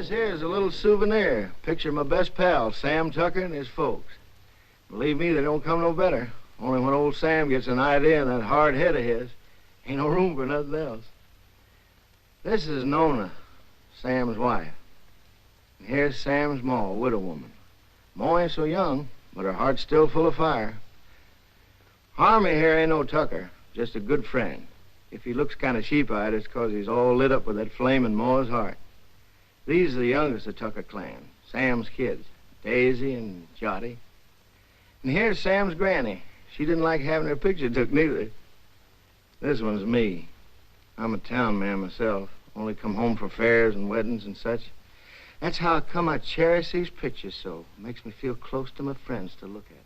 This here's a little souvenir. Picture of my best pal, Sam Tucker, and his folks. Believe me, they don't come no better. Only when old Sam gets an idea in that hard head of his, ain't no room for nothing else. This is Nona, Sam's wife. And here's Sam's ma, widow woman. Ma ain't so young, but her heart's still full of fire. Harmy here ain't no Tucker, just a good friend. If he looks kind of sheep-eyed, it's 'cause he's all lit up with that flame in Ma's heart. These are the youngest of Tucker clan, Sam's kids, Daisy and Jotty. And here's Sam's granny. She didn't like having her picture took neither. This one's me. I'm a town man myself, only come home for fairs and weddings and such. That's how come I cherish these pictures so. Makes me feel close to my friends to look at them.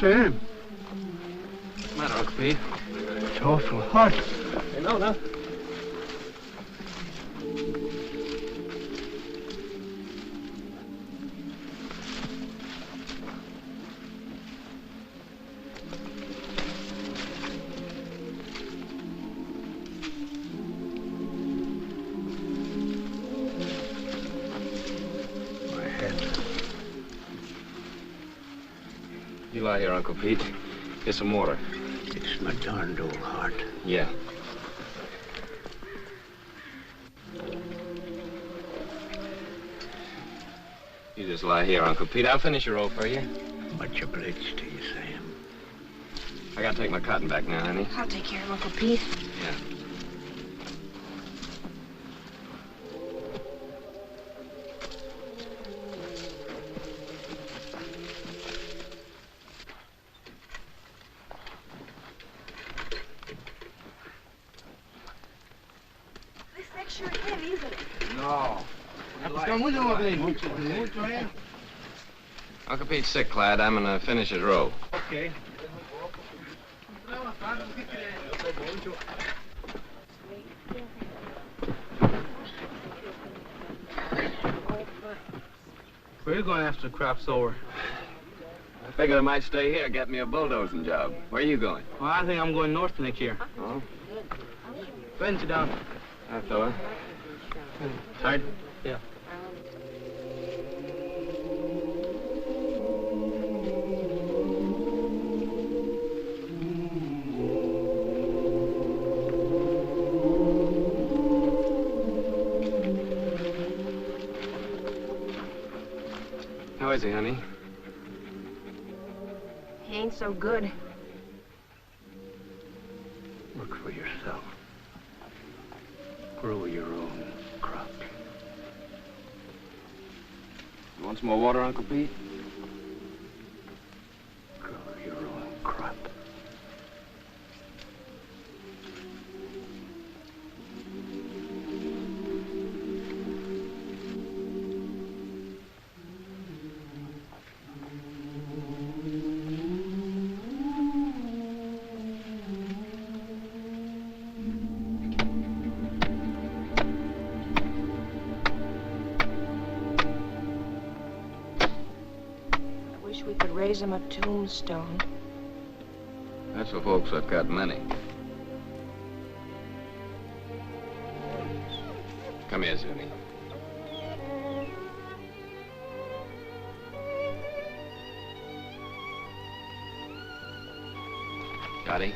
Sam. What's the matter, Uncle Pete? It's awful hot. Hey, Nona. You lie here, Uncle Pete. Get some water. It's my darned old heart. Yeah. You just lie here, Uncle Pete. I'll finish your roll for you. Much obliged to you, Sam. I gotta take my cotton back now, honey. I'll take care of Uncle Pete. Yeah. Uncle Pete's sick, lad. I'm gonna finish his row. Okay. Where are you going after the crop's over? I figured I might stay here, get me a bulldozing job. Where are you going? Well, I think I'm going north for next year. Oh? Go ahead and sit down. Hi, fella. Tired? Yeah. How is he, honey? He ain't so good. Work for yourself. Grow your own crops. You want some more water, Uncle Pete? Grow your own crop. We could raise him a tombstone. That's for folks that got money. Come here, Zuni. Jotty.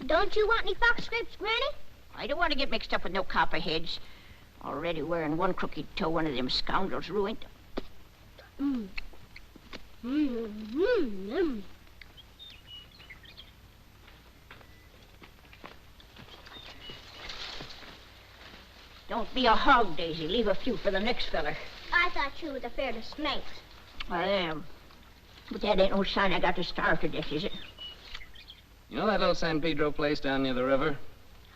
Don't you want any fox scrapes, Granny? I don't want to get mixed up with no copperheads. Already wearing one crooked toe, one of them scoundrels ruined. Don't be a hog, Daisy. Leave a few for the next feller. I thought you was afraid of snakes. I am. But that ain't no sign I got to starve to death, is it? You know that little San Pedro place down near the river?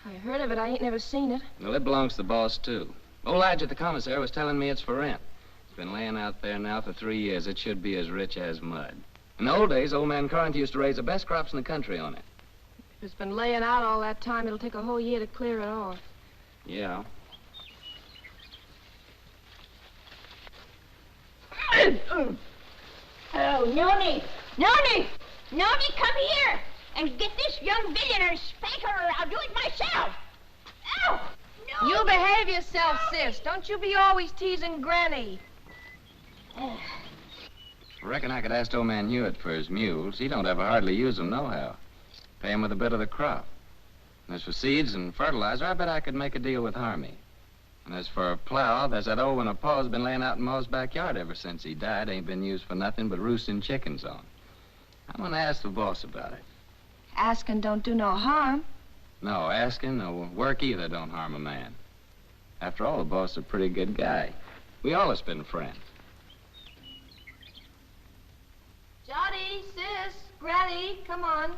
I heard of it. I ain't never seen it. Well, it belongs to the boss, too. Old Lige at the commissary was telling me it's for rent. It's been laying out there now for 3 years. It should be as rich as mud. In the old days, old man Corinth used to raise the best crops in the country on it. If it's been laying out all that time, it'll take a whole year to clear it off. Yeah. Oh, Noni! Noni! Noni, come here and get this young villain and spank her, or I'll do it myself. Ow! No! You behave yourself, sis. Don't you be always teasing Granny. I reckon I could ask old man Hewitt for his mules. He don't ever hardly use them nohow. Pay him with a bit of the crop. And as for seeds and fertilizer, I bet I could make a deal with Harmy. And as for a plow, there's that old one of Pa's been laying out in Ma's backyard ever since he died. Ain't been used for nothing but roosting chickens on. I'm gonna ask the boss about it. Asking don't do no harm. No, asking or work either don't harm a man. After all, the boss is a pretty good guy. We always been friends. Jotty, sis, Granny, come on.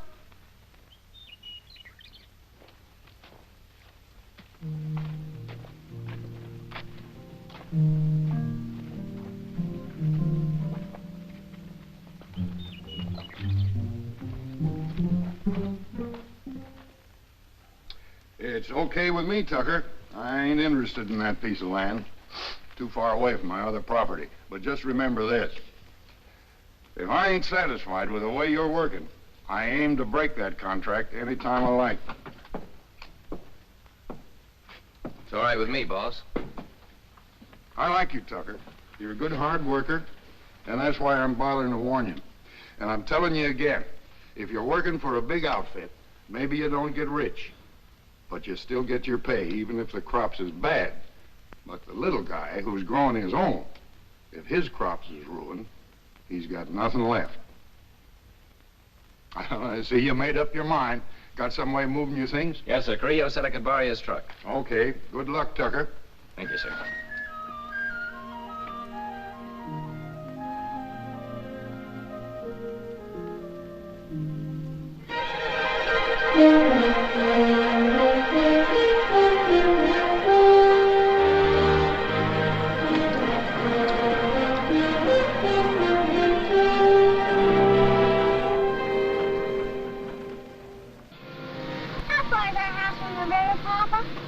It's okay with me, Tucker. I ain't interested in that piece of land. Too far away from my other property. But just remember this. If I ain't satisfied with the way you're working, I aim to break that contract any time I like. It's all right with me, boss. I like you, Tucker. You're a good hard worker, and that's why I'm bothering to warn you. And I'm telling you again, if you're working for a big outfit, maybe you don't get rich, but you still get your pay, even if the crops is bad. But the little guy who's growing his own, if his crops is ruined, he's got nothing left. I see you made up your mind. Got some way of moving your things? Yes, sir. Carrillo said I could borrow his truck. Okay. Good luck, Tucker. Thank you, sir.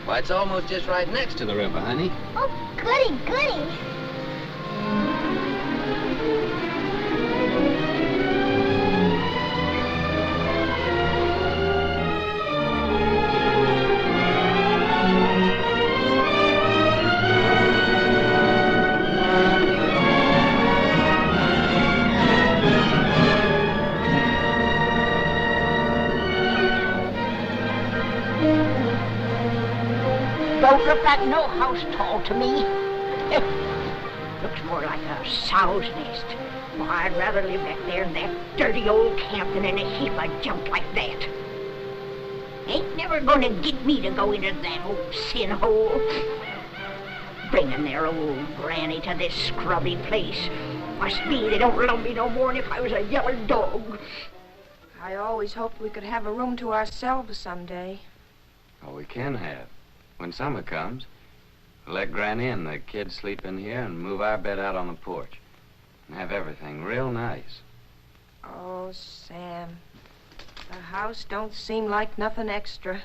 Why, it's almost just right next to the river, honey. Oh, goody, goody. Don't look like no house tall to me. Looks more like a sow's nest. Well, I'd rather live back there in that dirty old camp than in a heap of junk like that. Ain't never gonna get me to go into that old sin hole. Bringing their old granny to this scrubby place. Must be they don't love me no more than if I was a yellow dog. I always hoped we could have a room to ourselves someday. Oh, we can have. When summer comes, we'll let Granny and the kids sleep in here and move our bed out on the porch. And have everything real nice. Oh, Sam. The house don't seem like nothing extra.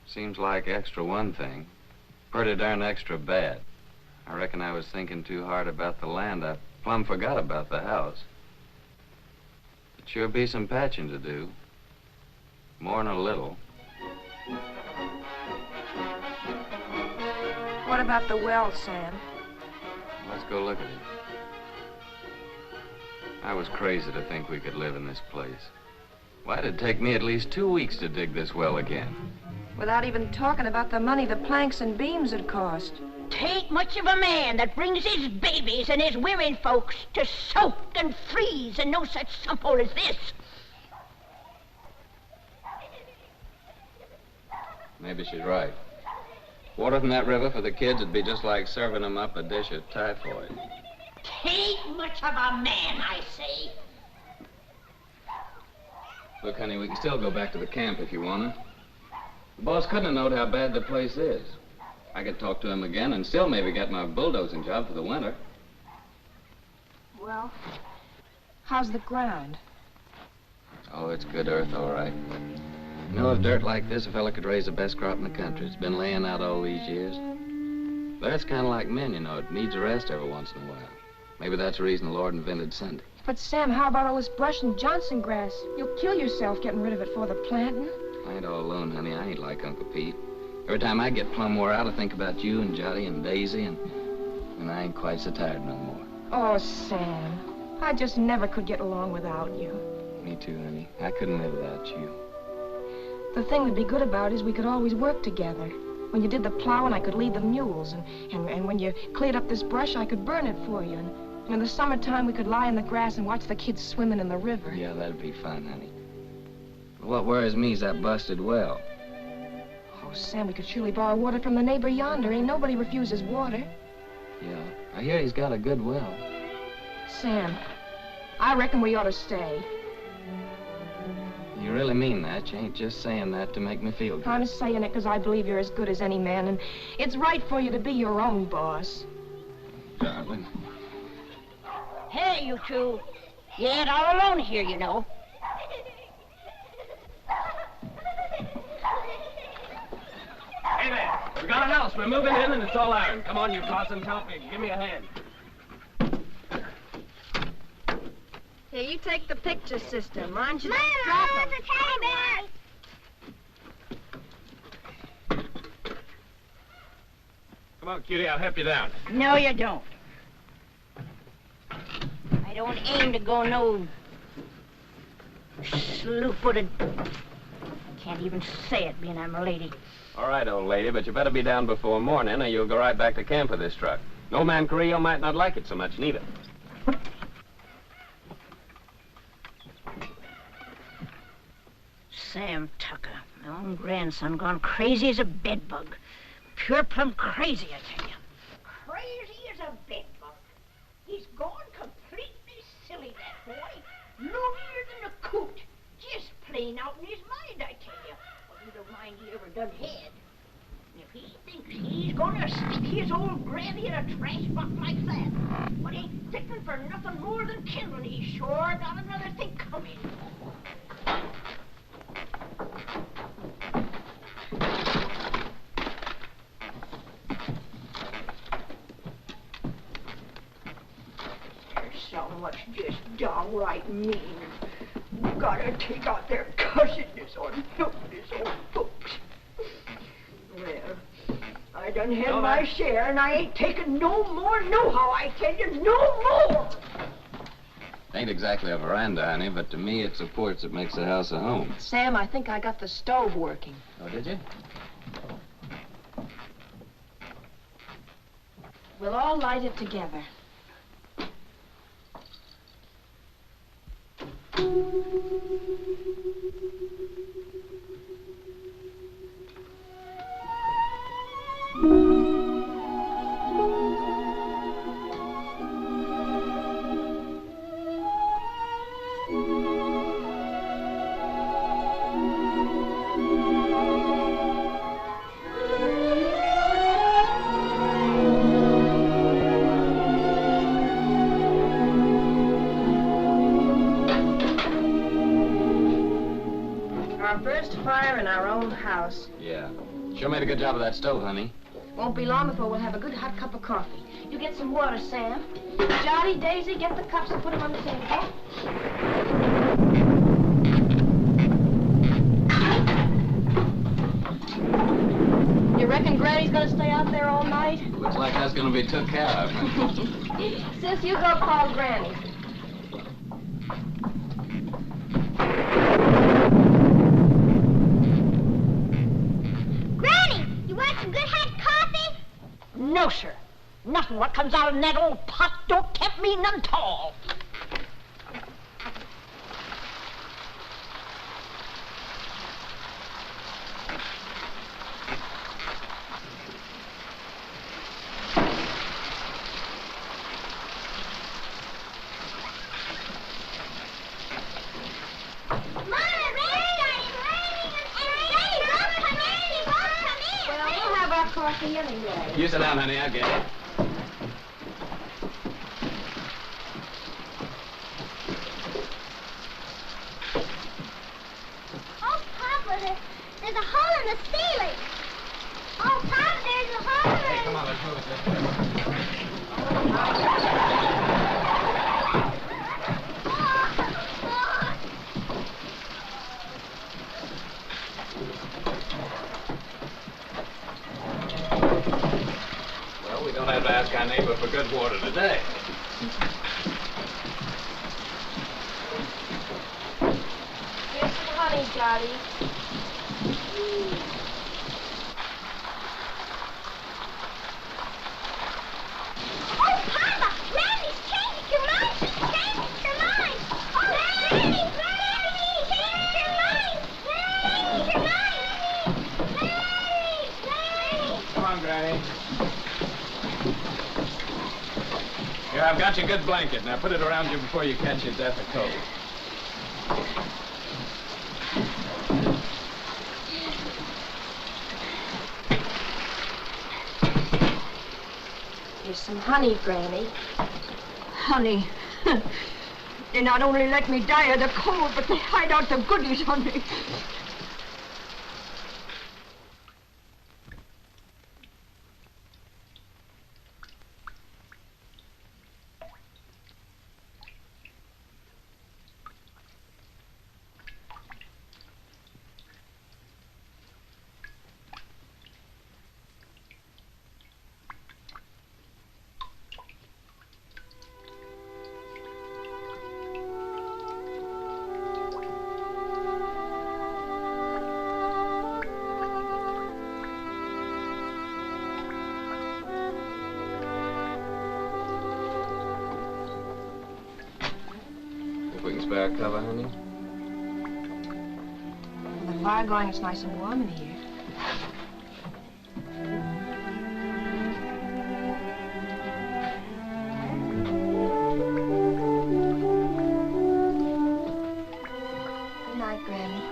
Seems like extra one thing. Pretty darn extra bad. I reckon I was thinking too hard about the land. I plumb forgot about the house. It sure be some patching to do. More'n a little. What about the well, Sam? Let's go look at it. I was crazy to think we could live in this place. Why'd it take me at least 2 weeks to dig this well again? Without even talking about the money the planks and beams had cost. Tain't much of a man that brings his babies and his women folks to soak and freeze and no such simple as this. Maybe she's right. Water from that river for the kids would be just like serving them up a dish of typhoid. Tain't much of a man, I say. Look, honey, we can still go back to the camp if you want to. The boss couldn't have known how bad the place is. I could talk to him again and still maybe get my bulldozing job for the winter. Well, how's the ground? Oh, it's good earth, all right. You know, if dirt like this, a fella could raise the best crop in the country. It's been laying out all these years. But it's kind of like men, you know. It needs a rest every once in a while. Maybe that's the reason the Lord invented Sunday. But, Sam, how about all this brush and Johnson grass? You'll kill yourself getting rid of it for the planting. I ain't all alone, honey. I ain't like Uncle Pete. Every time I get plumb wore out, I think about you and Jotty and Daisy, and I ain't quite so tired no more. Oh, Sam, I just never could get along without you. Me too, honey. I couldn't live without you. The thing that'd be good about it is we could always work together. When you did the plowing, I could lead the mules, and when you cleared up this brush, I could burn it for you. And in the summertime, we could lie in the grass and watch the kids swimming in the river. Yeah, that'd be fun, honey. But what worries me is that busted well. Oh, Sam, we could surely borrow water from the neighbor yonder. Ain't nobody refuses water. Yeah, I hear he's got a good well. Sam, I reckon we ought to stay. You really mean that? You ain't just saying that to make me feel good. I'm saying it because I believe you're as good as any man, and it's right for you to be your own boss. Darling. Hey, you two. You ain't all alone here, you know. Hey there, we got a house. We're moving in and it's all iron. Come on, you toss and help me. Give me a hand. Here, you take the picture system. Mind you, Mama, drop there's them. a teddy bear. Come on, cutie, I'll help you down. No, you don't. I don't aim to go no slew-footed. Can't even say it, being I'm a lady. All right, old lady, but you better be down before morning or you'll go right back to camp with this truck. No man Carril might not like it so much, neither. Sam Tucker, my own grandson, gone crazy as a bedbug. Pure plumb crazy, I tell you. Crazy as a bedbug. He's gone completely silly, that boy. Loonier than a coot. Just plain out in his mind, I tell you. Well, you don't mind he ever done had. And if he thinks he's gonna stick his old granny in a trash box like that, but ain't sticking for nothing more than kindling, he's sure got another thing coming. There's so much just downright mean. You gotta take out their cussedness on helpless old folks. Well, I done had my share, and I ain't taking no more nohow, I tell you, no more! Ain't exactly a veranda, honey, but to me it's a porch that makes the house a home. Sam, I think I got the stove working. Oh, did you? We'll all light it together. Our first fire in our own house. Yeah. Sure made a good job of that stove, honey. Won't be long before we'll have a good hot cup of coffee. You get some water, Sam. Jotty, Daisy, get the cups and put them on the table. You reckon Granny's gonna stay out there all night? Looks like that's gonna be took care of. Sis, you go call Granny. No, sir. Nothing what comes out of that old pot don't tempt me none at all. Coffee anyway. You sit down, honey. I'll get it. Oh, Papa, there's a hole in the ceiling. Oh, Papa, there's a hole in the... Hey, come on, let's move it this way. Well, we don't have to ask our neighbor for good water today. Here's some honey, Jotty. Oh, Papa, Randy's changed your mind. She's changed your mind. Oh, Randy, changed your mind. Randy, your mind. Randy. Come on, Granny. Here, I've got your good blanket. Now put it around you before you catch your death of cold. Here's some honey, Granny. Honey. They not only let me die of the cold, but they hide out the goodies on me. If we can spare a cover, honey. With the fire going, it's nice and warm in here. Good night, Granny.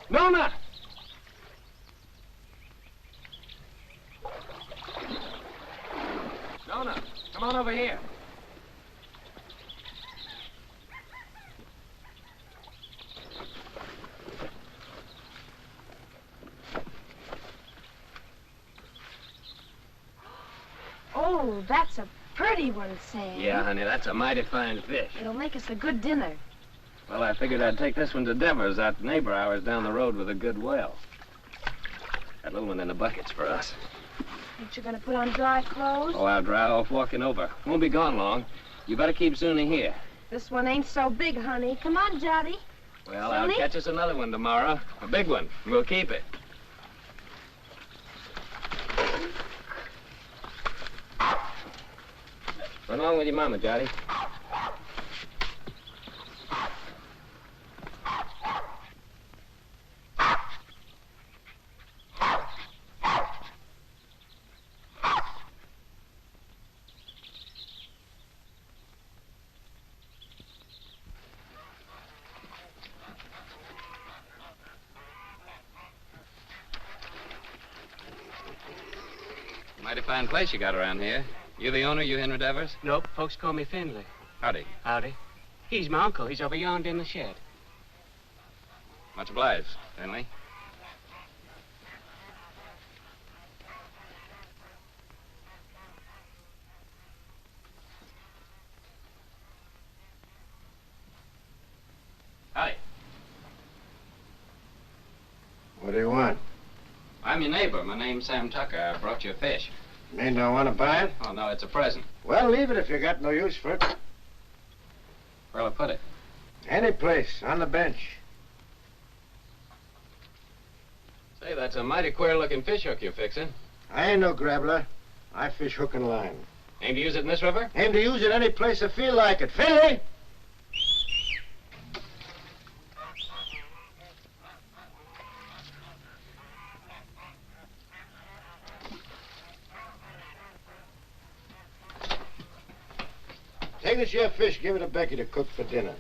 Nona! Nona, come on over here. Oh, that's a pretty one, Sam. Yeah, honey, that's a mighty fine fish. It'll make us a good dinner. Well, I figured I'd take this one to Devers, that neighbor of ours down the road with a good well. That little one in the bucket's for us. Ain't you gonna put on dry clothes? Oh, I'll dry off walking over. Won't be gone long. You better keep Zuni here. This one ain't so big, honey. Come on, Jotty. Well, I'll Zuni? catch us another one tomorrow. A big one. We'll keep it. Run along with your mama, Jotty. Mighty fine place you got around here. You the owner, you Henry Devers? Nope, folks call me Finley. Howdy. Howdy. He's my uncle. He's over yonder in the shed. Much obliged, Finley. Howdy. What do you want? I'm your neighbor. My name's Sam Tucker. I brought you a fish. You don't want to buy it? Oh, no, it's a present. Well, leave it if you got no use for it. Where'll I put it? Any place, on the bench. Say, that's a mighty queer-looking fish hook you're fixing. I ain't no grabbler. I fish hook and line. Aim to use it in this river? Aim to use it any place I feel like it. Finley! Take this here fish, give it to Becky to cook for dinner.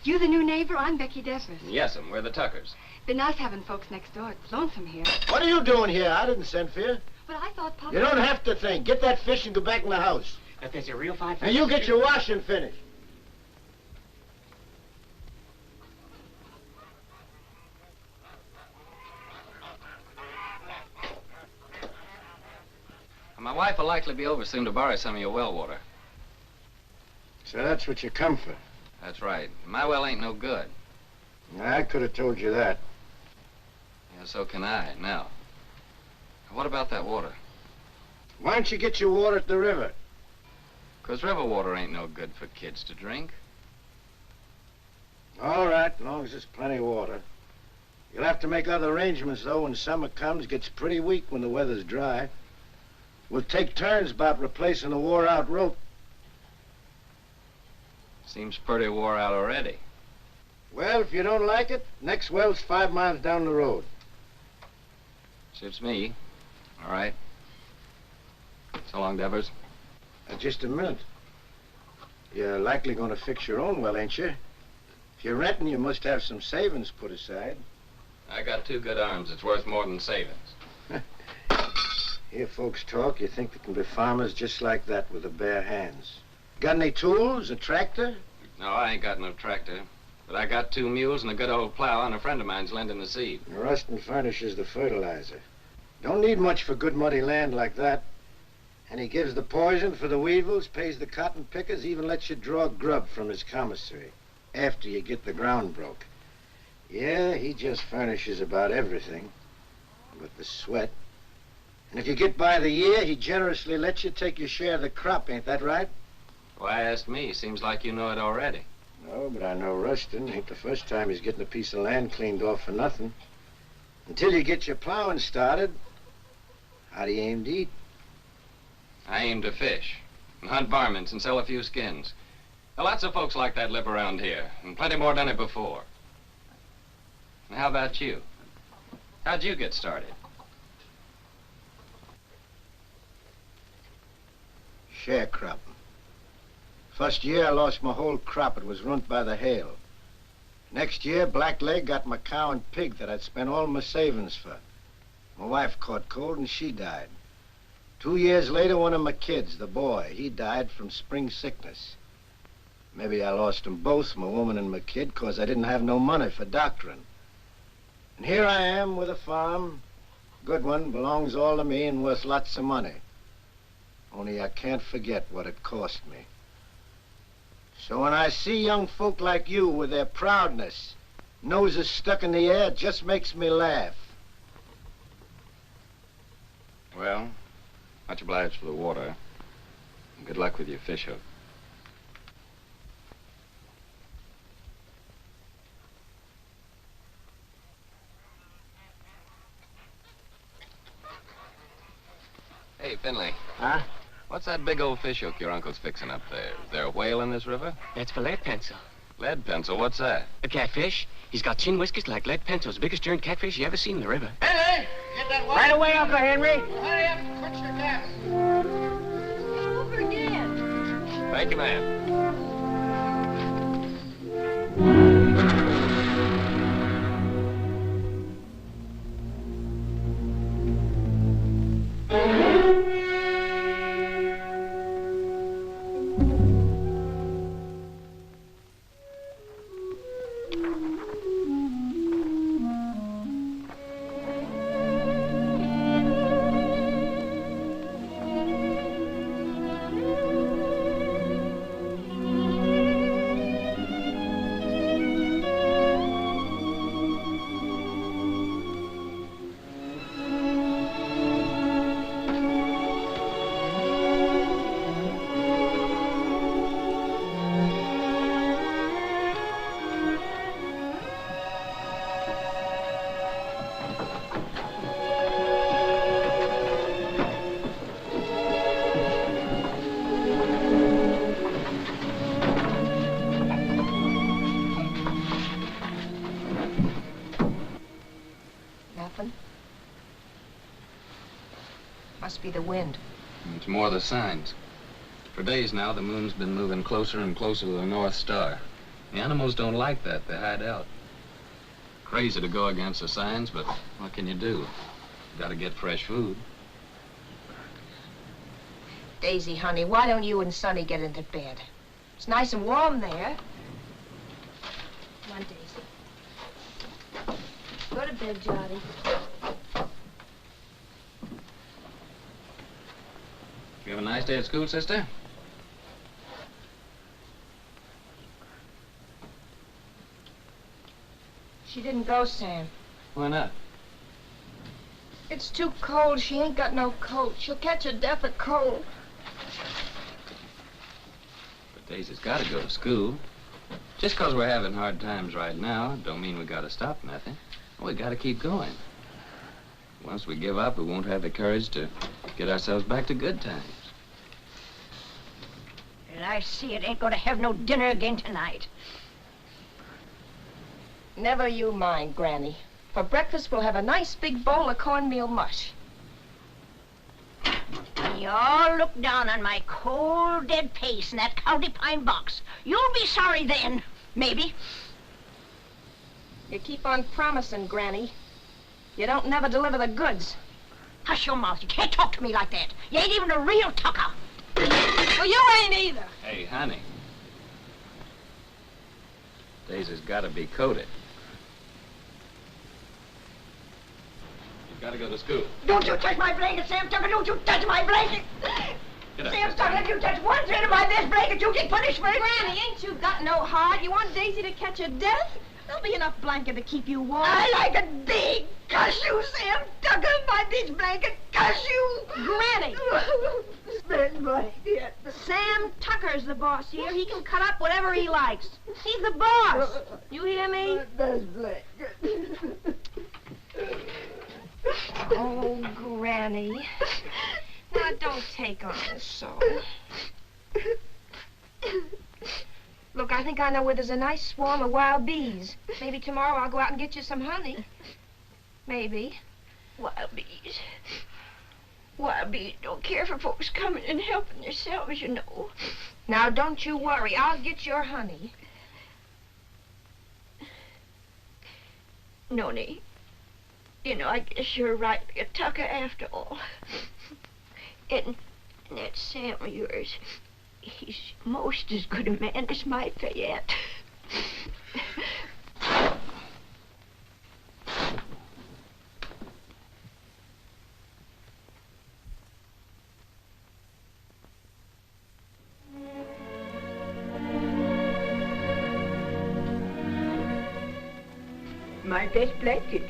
You the new neighbor? I'm Becky Desmond. Yes'm, we're the Tuckers. Been nice having folks next door. It's lonesome here. What are you doing here? I didn't send for you. But I thought Papa... You don't have to think. Get that fish and go back in the house. If there's a real fine fish... And you get your washing finished. My wife will likely be over soon to borrow some of your well water. So that's what you come for. That's right. My well ain't no good. I could have told you that. Yeah, so can I, now. What about that water? Why don't you get your water at the river? 'Cause river water ain't no good for kids to drink. All right, as long as there's plenty of water. You'll have to make other arrangements, though, when summer comes. It gets pretty weak when the weather's dry. We'll take turns about replacing the wore-out rope. Seems pretty wore out already. Well, if you don't like it, next well's 5 miles down the road. Suits me. All right. So long, Devers. Just a minute. You're likely going to fix your own well, ain't you? If you're renting, you must have some savings put aside. I got 2 good arms. It's worth more than savings. Hear folks talk, you think they can be farmers just like that with their bare hands. Got any tools, a tractor? No, I ain't got no tractor. But I got 2 mules and a good old plow, and a friend of mine's lending the seed. Rustin furnishes the fertilizer. Don't need much for good muddy land like that. And he gives the poison for the weevils, pays the cotton pickers, even lets you draw grub from his commissary after you get the ground broke. Yeah, he just furnishes about everything but the sweat. And if you get by the year, he generously lets you take your share of the crop, ain't that right? Why ask me? Seems like you know it already. No, but I know Rustin. Ain't the first time he's getting a piece of land cleaned off for nothing. Until you get your plowing started, how do you aim to eat? I aim to fish and hunt varmints and sell a few skins. Now, lots of folks like that live around here, and plenty more done it before. And how about you? How'd you get started? Sharecropping. First year, I lost my whole crop. It was ruined by the hail. Next year, Blackleg got my cow and pig that I'd spent all my savings for. My wife caught cold and she died. 2 years later, one of my kids, the boy, he died from spring sickness. Maybe I lost them both, my woman and my kid, 'cause I didn't have no money for doctoring. And here I am with a farm, good one, belongs all to me and worth lots of money. Only I can't forget what it cost me. So when I see young folk like you with their proudness, noses stuck in the air, it just makes me laugh. Well, much obliged for the water. And good luck with your fish hook. Hey, Finley. Huh? What's that big old fish hook your uncle's fixing up there? Is there a whale in this river? That's for lead pencil. Lead pencil? What's that? A catfish. He's got chin whiskers like lead pencils. Biggest darn catfish you ever seen in the river. Henry, get that water. Right away, Uncle Henry. Hurry up, quit your gas. Over again. Thank you, ma'am. Must be the wind. It's more the signs. For days now, the moon's been moving closer and closer to the North Star. The animals don't like that. They hide out. Crazy to go against the signs, but what can you do? Gotta get fresh food. Daisy, honey, why don't you and Sonny get into bed? It's nice and warm there. Come on, Daisy. Go to bed, Jotty. You have a nice day at school, sister? She didn't go, Sam. Why not? It's too cold. She ain't got no coat. She'll catch a death of cold. But Daisy's gotta go to school. Just 'cause we're having hard times right now, don't mean we gotta stop nothing. We gotta keep going. Once we give up, we won't have the courage to get ourselves back to good times. And I see it ain't gonna have no dinner again tonight. Never you mind, Granny. For breakfast, we'll have a nice big bowl of cornmeal mush. When you all look down on my cold, dead face in that county pine box, you'll be sorry then, maybe. You keep on promising, Granny. You don't never deliver the goods. Hush your mouth. You can't talk to me like that. You ain't even a real tucker. Well, you ain't either. Hey, honey. Daisy's gotta be coated. You've gotta go to school. Don't you touch my blanket, Sam Tucker. Don't you touch my blanket. Get up, Sam sister. Tucker, if you touch one thread of my best blanket, you get punishment. Granny, ain't you got no heart? You want Daisy to catch a death? There'll be enough blanket to keep you warm. I like it big. Cuss you, Sam Tucker. My bitch blanket. Cuss you. Granny! Best blanket. Sam Tucker's the boss here. He can cut up whatever he likes. He's the boss. You hear me? Best blanket. Oh, Granny. Now, don't take on so. Look, I think I know where there's a nice swarm of wild bees. Maybe tomorrow I'll go out and get you some honey. Maybe. Wild bees. Wild bees don't care for folks coming and helping themselves, you know. Now, don't you worry. I'll get your honey. Nona, you know, I guess you're right to be a tucker after all. And that Sam of yours, he's most as good a man as my Fayette. My best blanket.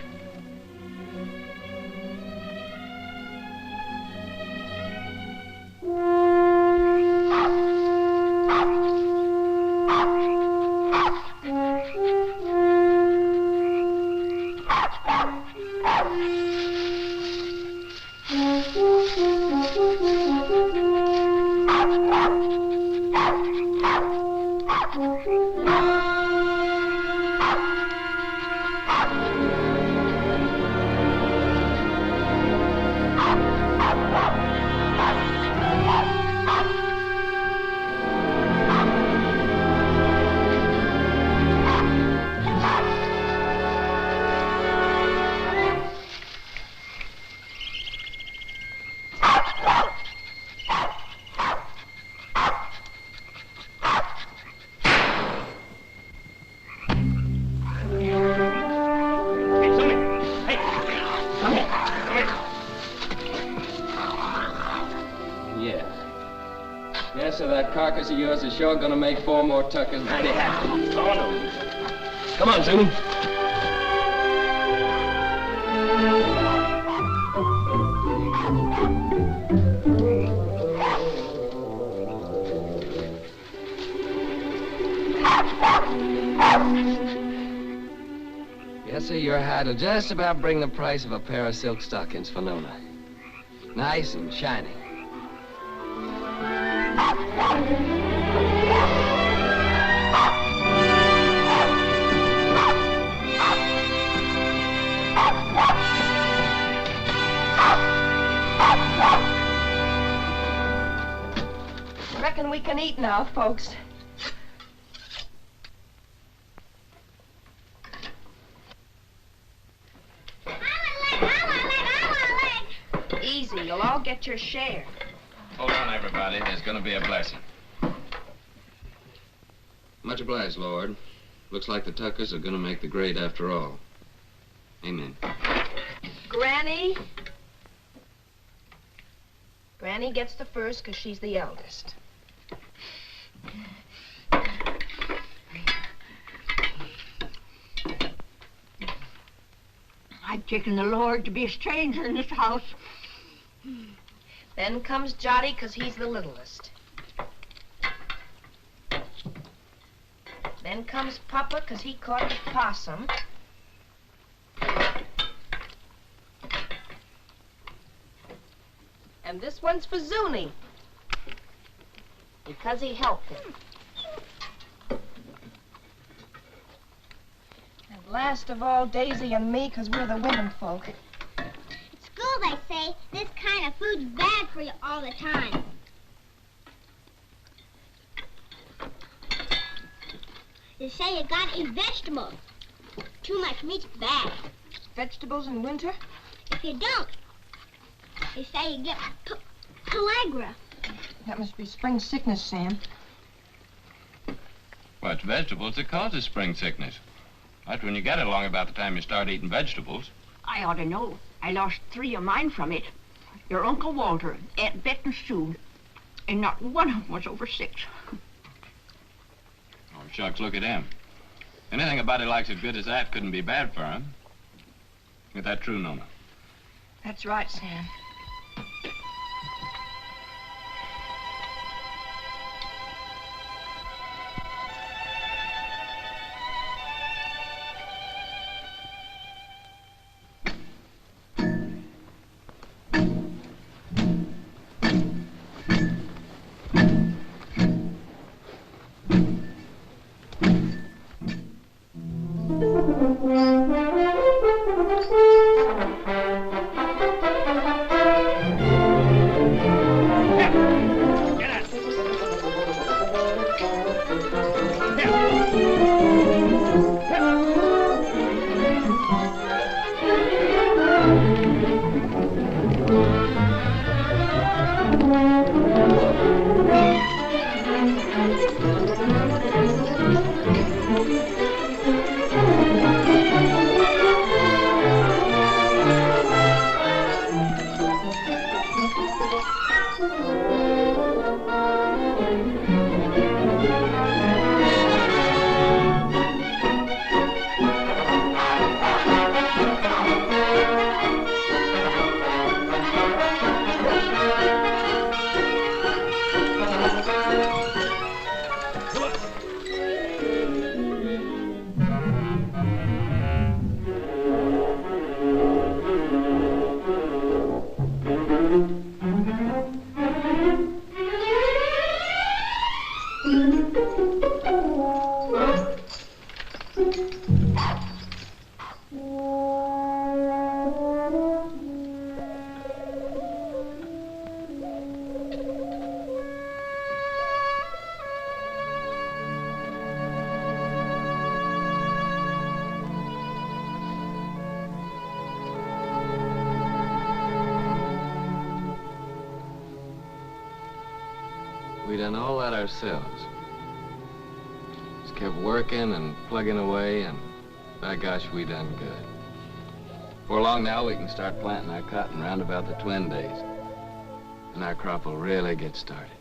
Carcass of yours is sure gonna make 4 more tuckers mighty happy. Come on, Zoom. Yes, sir, your hide will just about bring the price of a pair of silk stockings for Nona. Nice and shiny. can eat now, folks. Easy, you'll all get your share. Hold on, everybody. There's gonna be a blessing. Much obliged, Lord. Looks like the Tuckers are gonna make the grade after all. Amen. Granny? Granny gets the first because she's the eldest. I've taken the Lord to be a stranger in this house. Then comes Jotty because he's the littlest. Then comes Papa because he caught the possum. And this one's for Zuni because he helped him. And last of all, Daisy and me because we're the women folk. At school they say this kind of food's bad for you all the time. They say you gotta eat vegetables. Too much meat's bad. Vegetables in winter? If you don't, they say you get pellagra. That must be spring sickness, Sam. Well, it's vegetables that causes spring sickness. That's when you get it along about the time you start eating vegetables. I ought to know. I lost 3 of mine from it. Your Uncle Walter, Aunt Bet and Sue, and not one of them was over 6. Oh, shucks, look at him. Anything a body likes as good as that couldn't be bad for him. Is that true, Nona? That's right, Sam. We done all that ourselves. Just kept working and plugging away, and by gosh, we done good. Before long now, we can start planting our cotton round about the twin days. And our crop will really get started.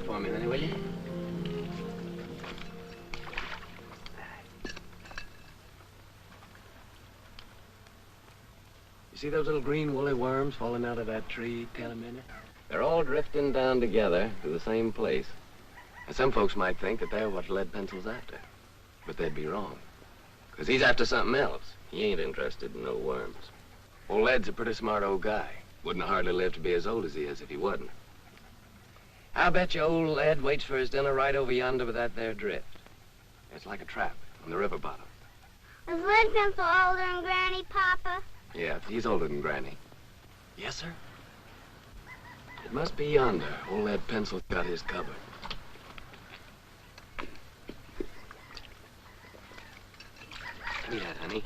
For me, then, will you? You see those little green woolly worms falling out of that tree, Tell a minute? They're all drifting down together to the same place. And some folks might think that they're what lead pencil's after. But they'd be wrong. Because he's after something else. He ain't interested in no worms. Old Ed's a pretty smart old guy. Wouldn't hardly live to be as old as he is if he wasn't. I'll bet you old Ed waits for his dinner right over yonder with that there drift. It's like a trap on the river bottom. Is Lead Pencil older than Granny, Papa? Yeah, he's older than Granny. Yes, sir? It must be yonder. Old Ed Pencil's got his cupboard. Give me that, honey.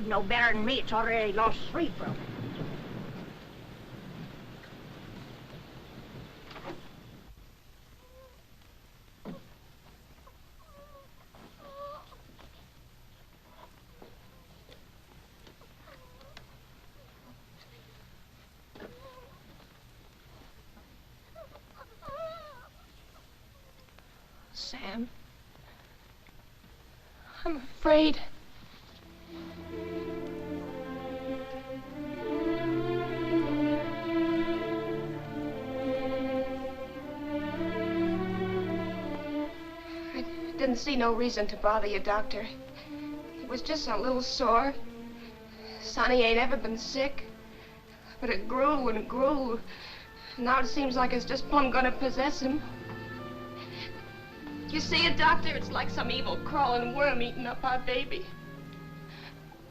No better than me. It's already lost 3 from it. Sam, I'm afraid. Didn't see no reason to bother you, Doctor. It was just a little sore. Sonny ain't ever been sick. But it grew and grew. Now it seems like it's just plumb gonna possess him. You see it, Doctor? It's like some evil crawling worm eating up our baby.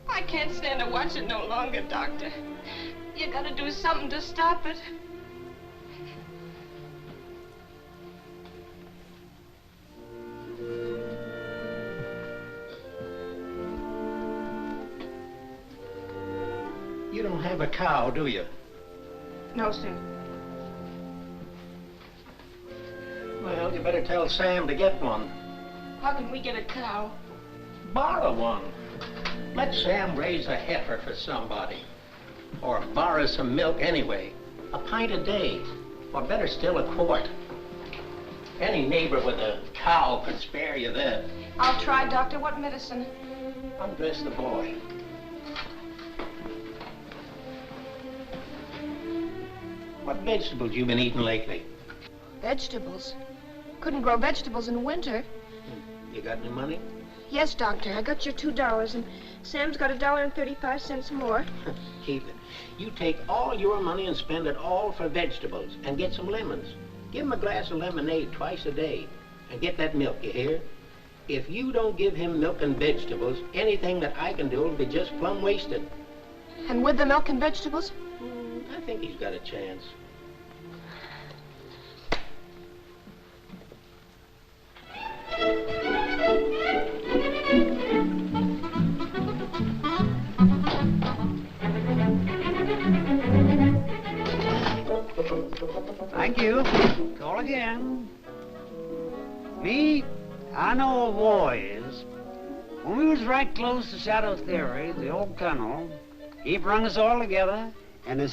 I can't stand to watch it no longer, Doctor. You gotta do something to stop it. You don't have a cow, do you? No, sir. Well, you better tell Sam to get one. How can we get a cow? Borrow one. Let Sam raise a heifer for somebody. Or borrow some milk anyway. A pint a day. Or better still, a quart. Any neighbor with a cow could spare you that. I'll try, Doctor. What medicine? Undress the boy. What vegetables you been eating lately? Vegetables? Couldn't grow vegetables in winter. You got any money? Yes, Doctor. I got your $2, and Sam's got $1.35 more. Keep it. You take all your money and spend it all for vegetables, and get some lemons. Give him a glass of lemonade twice a day, and get that milk, you hear? If you don't give him milk and vegetables, anything that I can do will be just plumb wasted. And with the milk and vegetables? I think he's got a chance. Thank you. Call again. Me, I know a boys. When we was right close to Shadow Theory, the old tunnel, he brung us all together, and he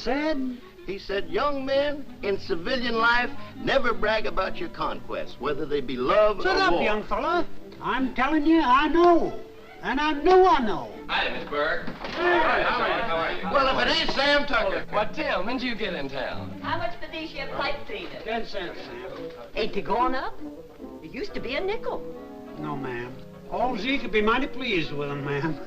said, young men in civilian life, never brag about your conquests, whether they be love or war. Shut up, young fella. I'm telling you, I know. And I know I know. Hi, Miss Burke. How are you? Well, if it ain't Sam Tucker. What, Tim? When'd you get in town? How much for these here pipe cleaners? 10 cents, Sam. Ain't they going up? It used to be a nickel. No, ma'am. Old Zeke could be mighty pleased with them, ma'am.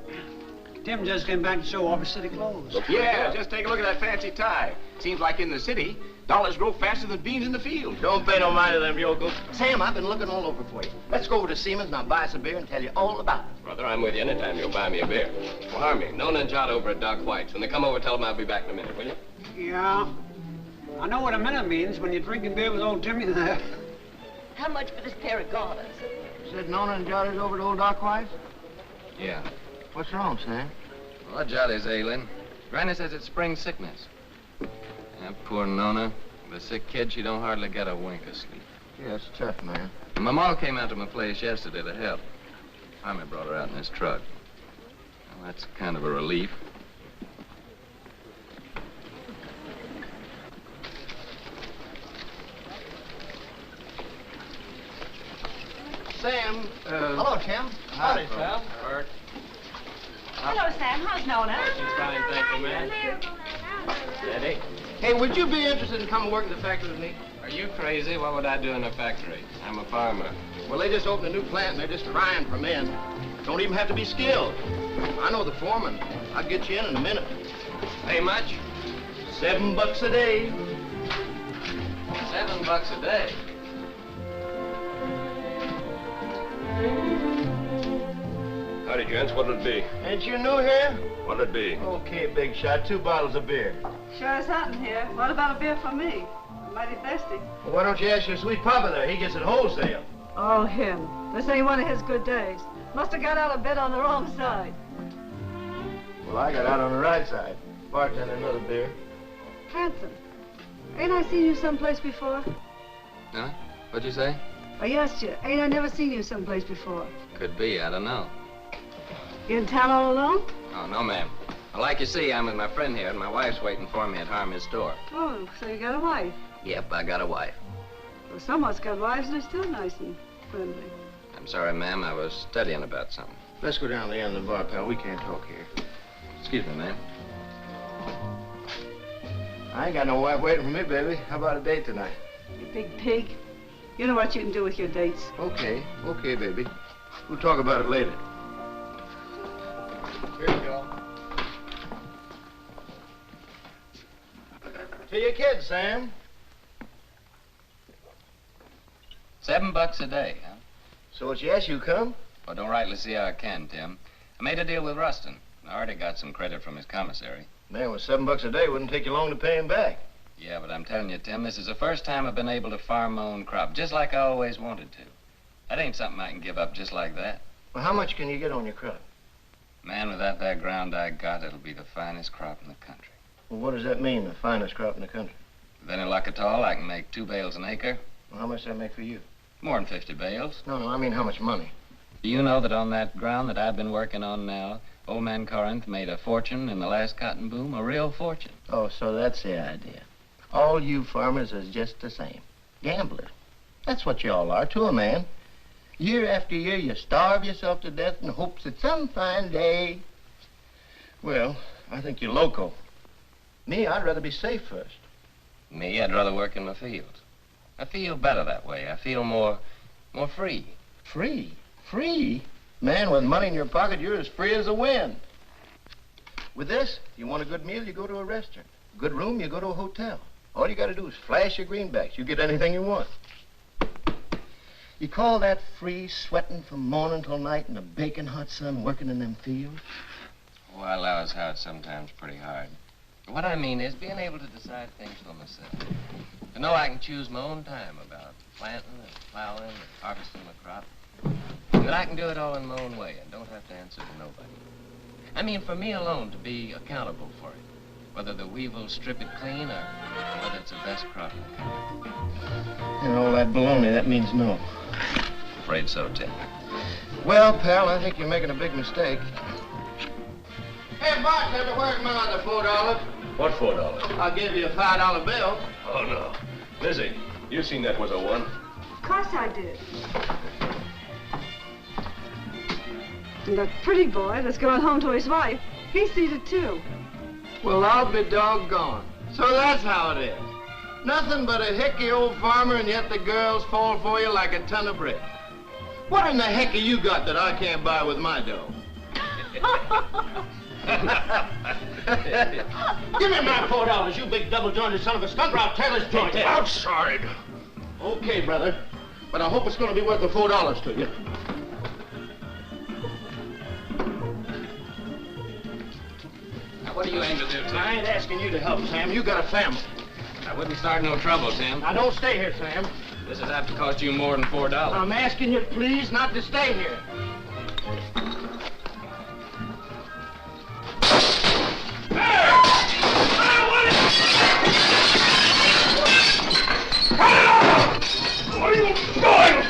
Tim just came back to show off his city clothes. Yeah, just take a look at that fancy tie. Seems like in the city, dollars grow faster than beans in the field. Don't pay no mind to them yokels. Sam, I've been looking all over for you. Let's go over to Seaman's and I'll buy us a beer and tell you all about it. Brother, I'm with you anytime you'll buy me a beer. Well, Harmy, Nona and Jotty over at Doc White's. When they come over, tell them I'll be back in a minute, will you? Yeah. I know what a minute means when you're drinking beer with old Timmy there. How much for this pair of garters? Said Nona and Jotty's over to old Doc White's? Yeah. What's wrong, Sam? Well, Jotty's ailing. Granny says it's spring sickness. Yeah, poor Nona. The sick kid, she don't hardly get a wink of sleep. Yeah, it's tough, man. And my ma came out to my place yesterday to help. Harmy brought her out in his truck. Well, that's kind of a relief. Sam, hello, Tim. Howdy, Sam. Bert. Hello, Sam. How's Nona? She's fine, thank you, man. Steady. Hey, would you be interested in coming work in the factory with me? Are you crazy? What would I do in a factory? I'm a farmer. Well, they just opened a new plant and they're just crying for men. Don't even have to be skilled. I know the foreman. I'll get you in a minute. Pay much? $7 a day. $7 a day? Howdy, gents. What'll it be? Ain't you new here? What'll it be? Okay, big shot. 2 bottles of beer. Sure is hot in here. What about a beer for me? I'm mighty thirsty. Well, why don't you ask your sweet papa there? He gets it wholesale. Oh, him. This ain't one of his good days. Must have got out of bed on the wrong side. Well, I got out on the right side. Bartender, another beer. Hanson, ain't I seen you someplace before? Huh? What'd you say? I asked you, ain't I never seen you someplace before? Could be, I don't know. You in town all alone? Oh, no, ma'am. Well, like you see, I'm with my friend here, and my wife's waiting for me at Harmy's store. Oh, so you got a wife. Yep, I got a wife. Well, someone's got wives and they're still nice and friendly. I'm sorry, ma'am. I was studying about something. Let's go down to the end of the bar, pal. We can't talk here. Excuse me, ma'am. I ain't got no wife waiting for me, baby. How about a date tonight? You big pig. You know what you can do with your dates. Okay, baby. We'll talk about it later. Here you go. To your kids, Sam. $7 a day, huh? So it's yes, you come? Well, don't rightly see how I can, Tim. I made a deal with Rustin. I already got some credit from his commissary. Man, with $7 a day, wouldn't take you long to pay him back. Yeah, but I'm telling you, Tim, this is the first time I've been able to farm my own crop, just like I always wanted to. That ain't something I can give up just like that. Well, how much can you get on your crop? Man, with that there ground I got, it'll be the finest crop in the country. Well, what does that mean, the finest crop in the country? With any luck at all, I can make 2 bales an acre. Well, how much does that make for you? More than 50 bales. No, I mean how much money? Do you know that on that ground that I've been working on now, old man Corinth made a fortune in the last cotton boom, a real fortune. Oh, so that's the idea. All you farmers is just the same. Gamblers. That's what you all are, to a man. Year after year, you starve yourself to death in hopes that some fine day... Well, I think you're loco. Me, I'd rather be safe first. Me, I'd rather work in my fields. I feel better that way. I feel more free. Free? Free? Man, with money in your pocket, you're as free as the wind. With this, if you want a good meal, you go to a restaurant. A good room, you go to a hotel. All you got to do is flash your greenbacks. You get anything you want. You call that free, sweating from morning till night in the baking hot sun, working in them fields? Oh, I allow as how it's sometimes pretty hard. But what I mean is being able to decide things for myself. To know I can choose my own time about planting and plowing and harvesting my crop. That I can do it all in my own way and don't have to answer to nobody. I mean, for me alone to be accountable for it. Whether the weevils strip it clean or whether it's the best crop in the country. And all that baloney, that means no. Afraid so, Tim. Well, pal, I think you're making a big mistake. Hey, bartender, where's my other $4? What $4? I'll give you a $5 bill. Oh, no. Lizzie, you seen that was a 1. Of course I did. And the pretty boy that's going home to his wife, he's seated too. Well, I'll be doggone. So that's how it is. Nothing but a hickey old farmer, and yet the girls fall for you like a ton of bricks. What in the heck have you got that I can't buy with my dough? Give me my $4, you big double-jointed son of a skunk, or I'll tear this joint down. Outside. Okay, brother. But I hope it's going to be worth the $4 to you. Now, what do you aim to do, Tim? I ain't asking you to help, Sam. You got a family. I wouldn't start no trouble, Tim. Now, don't stay here, Sam. This would have to cost you more than $4. I'm asking you, please, not to stay here. What are you doing?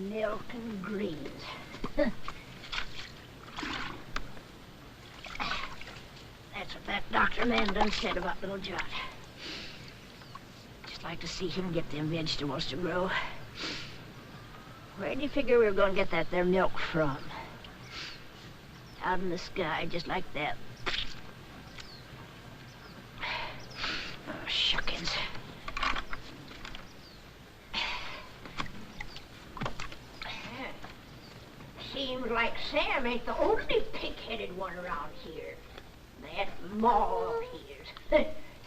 Milk and greens. That's what that doctor man done said about little Jot. Just like to see him get them vegetables to grow. Where do you figure we were going to get that there milk from? Out in the sky, just like that. Oh, shuckins. Seems like Sam ain't the only pig-headed one around here. That Ma of his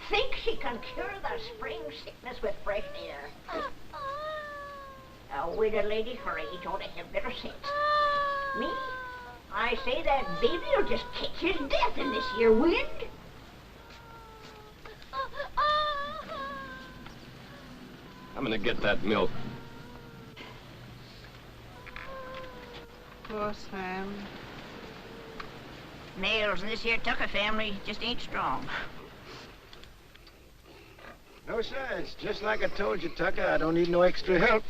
thinks she can cure the spring sickness with fresh air. Wait a lady, hurry. He ought to have better sense. Me? I say that baby'll just catch his death in this here wind. I'm gonna get that milk. Poor Sam. Nails in this here Tucker family just ain't strong. No, sir. It's just like I told you, Tucker. I don't need no extra help.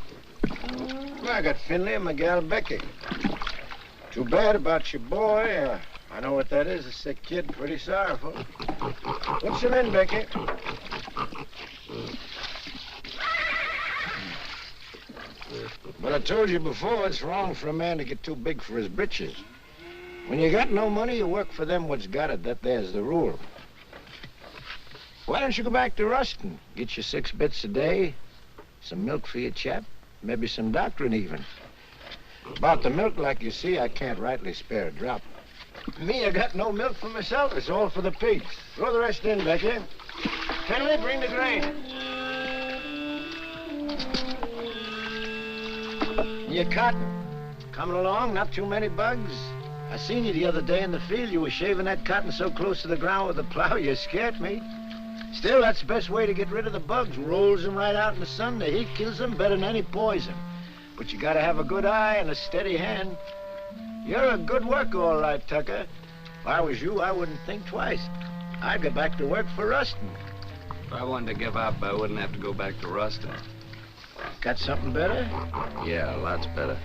Well, I got Finley and my gal Becky. Too bad about your boy. I know what that is, a sick kid. Pretty sorrowful. What's him in, Becky? But I told you before, it's wrong for a man to get too big for his britches. When you got no money, you work for them what's got it. That there's the rule. Why don't you go back to Ruston? Get you 6 bits a day, some milk for your chap, maybe some doctrine even. About the milk, like you see, I can't rightly spare a drop. Me, I got no milk for myself. It's all for the pigs. Throw the rest in, Becky. Finley, bring the grain. Your cotton. Coming along, not too many bugs. I seen you the other day in the field. You were shaving that cotton so close to the ground with the plow, you scared me. Still, that's the best way to get rid of the bugs. Rolls them right out in the sun. The heat kills them better than any poison. But you gotta have a good eye and a steady hand. You're a good worker, all right, Tucker. If I was you, I wouldn't think twice. I'd go back to work for Ruston. If I wanted to give up, I wouldn't have to go back to Ruston. Got something better? Yeah, lots better.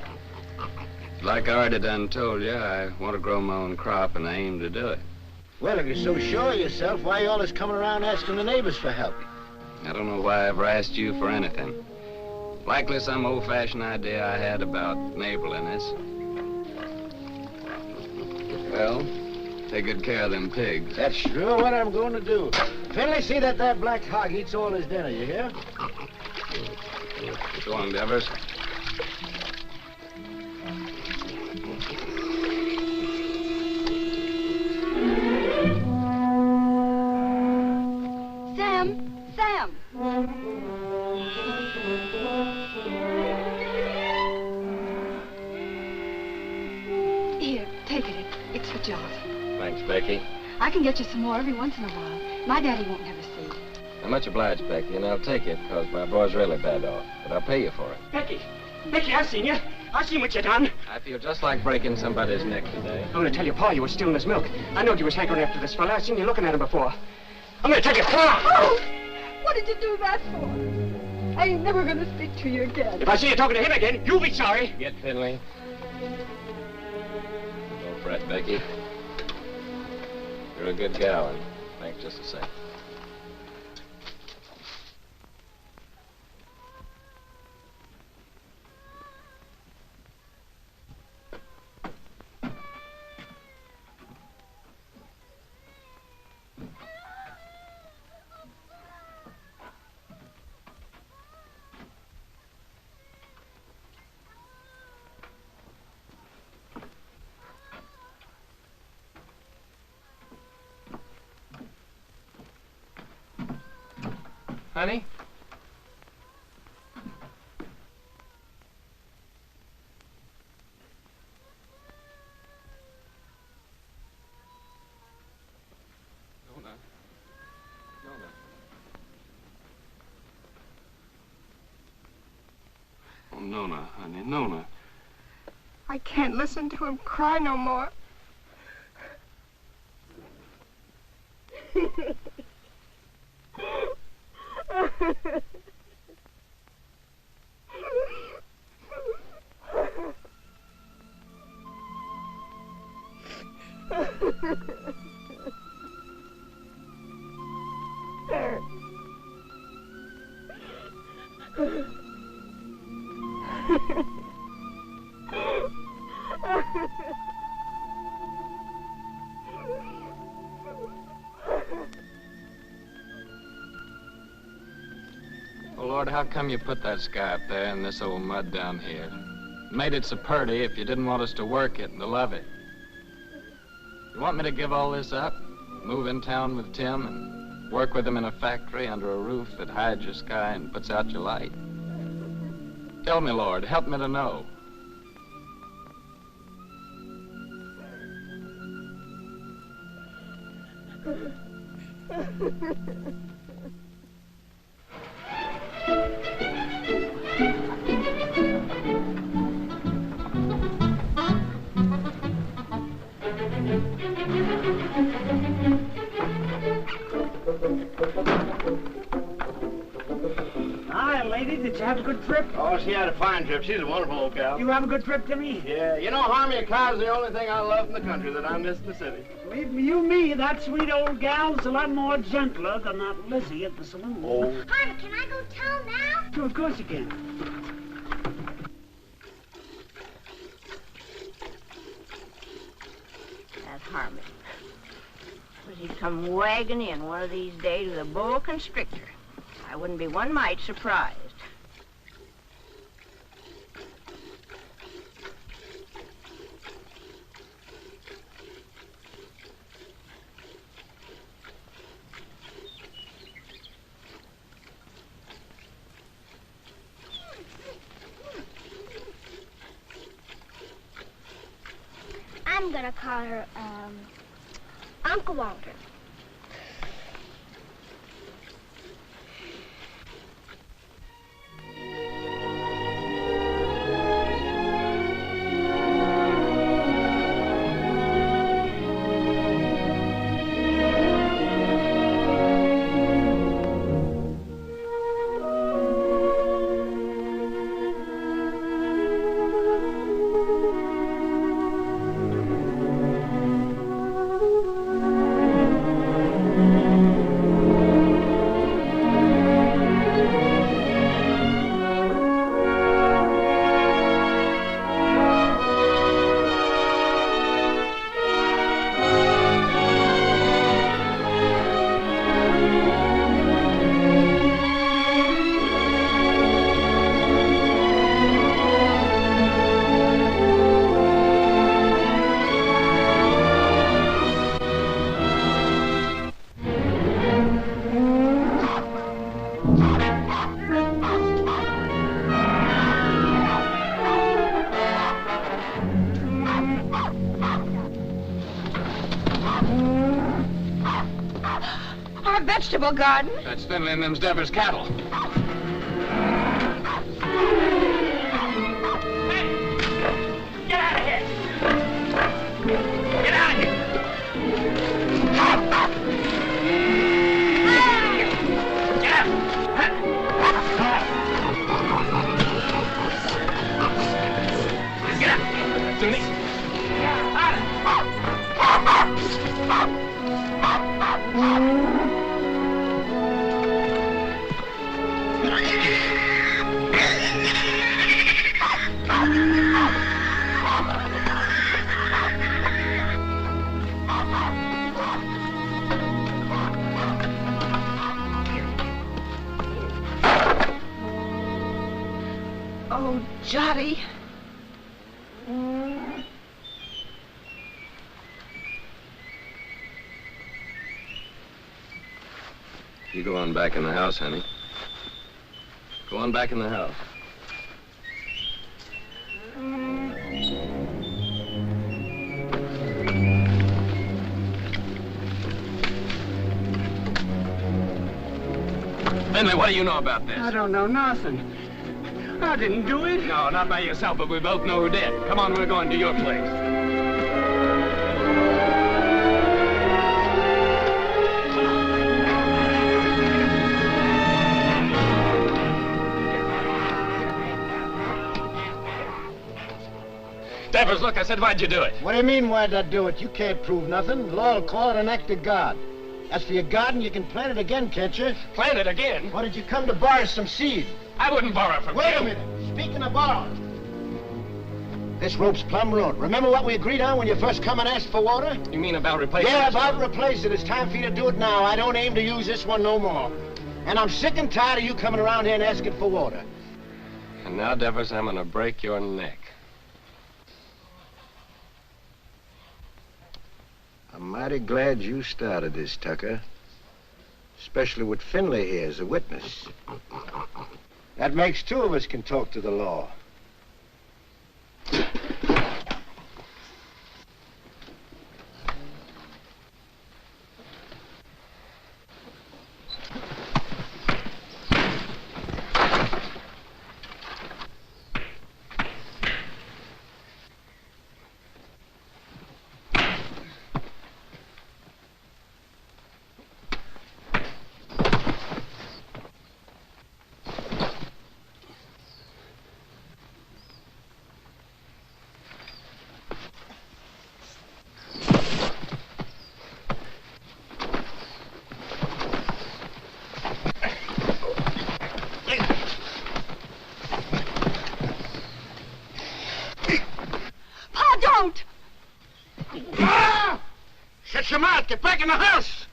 Like I already done told you, I want to grow my own crop, and I aim to do it. Well, if you're so sure of yourself, why you always coming around asking the neighbors for help? I don't know why I ever asked you for anything. Likely some old-fashioned idea I had about neighborliness. Well, take good care of them pigs. That's sure what I'm going to do. Finley, see that black hog eats all his dinner, you hear? So long, Devers. Sam! Here, take it. It's for Joss. Thanks, Becky. I can get you some more every once in a while. My daddy won't never see. I'm much obliged, Becky, and I'll take it, because my boy's really bad off. But I'll pay you for it. Becky, I've seen you. I've seen what you done. I feel just like breaking somebody's neck today. I'm gonna tell your pa you was stealing his milk. I knowed you was hankering after this fella. I seen you looking at him before. I'm gonna tell your pa! Oh! What did you do that for? I ain't never gonna speak to you again. If I see you talking to him again, you'll be sorry. Get Finley. Don't fret, Becky. You're a good gal, and thanks just the same. Honey? Nona. Oh, Nona, honey, Nona. I can't listen to him cry no more. Oh, Lord, how come you put that sky up there and this old mud down here? Made it so purty if you didn't want us to work it and to love it. You want me to give all this up? Move in town with Tim and work with him in a factory under a roof that hides your sky and puts out your light? Tell me, Lord, help me to know. Hi, lady. Did you have a good trip? Oh, she had a fine trip. She's a wonderful old gal. You have a good trip, Timmy? Yeah, you know, Harmony of cows is the only thing I love in the country that I miss in the city. Believe me, that sweet old gal's a lot more gentler than that Lizzie at the saloon. Oh. Harvey, can I go tell now? Sure, of course you can. That Harmony. Suppose he'd come wagging in one of these days with a boa constrictor. I wouldn't be one mite surprised. I'm gonna call her, Uncle Walter. Our vegetable garden? That's thinning them's Dever's cattle. Get out of here! Get out of here! Get out! Get out! Toonie! Oh, Jotty. You go on back in the house, honey. Go on back in the house. Finley, what do you know about this? I don't know nothing. I didn't do it. No, not by yourself, but we both know who did. Come on, we're going to your place. Devers, look, I said, why'd you do it? What do you mean, why'd I do it? You can't prove nothing. Law will call it an act of God. As for your garden, you can plant it again, can't you? Plant it again? Or did you come to borrow some seed? I wouldn't borrow from you. Wait a minute. Speaking of borrowing. This rope's plumb road. Remember what we agreed on when you first come and asked for water? You mean about replacing Yeah, it? about replace it. It's time for you to do it now. I don't aim to use this one no more. And I'm sick and tired of you coming around here and asking for water. And now, Devers, I'm gonna break your neck. I'm mighty glad you started this, Tucker. Especially with Finley here as a witness. That makes two of us can talk to the law. Shut your mouth. Get back in the house.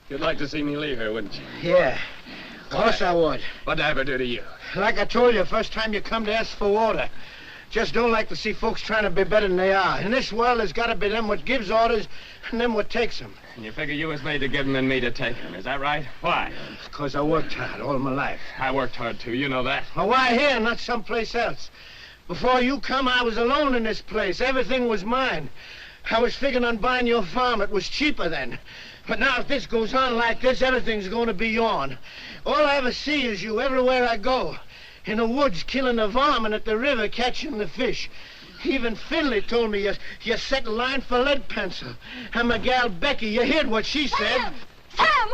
You'd like to see me leave here, wouldn't you? Yeah, of course I would. What'd I ever do to you? Like I told you, first time you come to ask for water. Just don't like to see folks trying to be better than they are. In this world, there's got to be them what gives orders and them what takes them. And you figure you was made to give them and me to take them, is that right? Why? Because I worked hard all my life. I worked hard, too. You know that. Well, why here and not someplace else? Before you come, I was alone in this place. Everything was mine. I was figuring on buying your farm. It was cheaper then. But now if this goes on like this, everything's going to be yourn. All I ever see is you everywhere I go. In the woods killing the varmint, at the river catching the fish. Even Finley told me you set line for lead pencil. And my gal Becky, you heard what she said. Sam!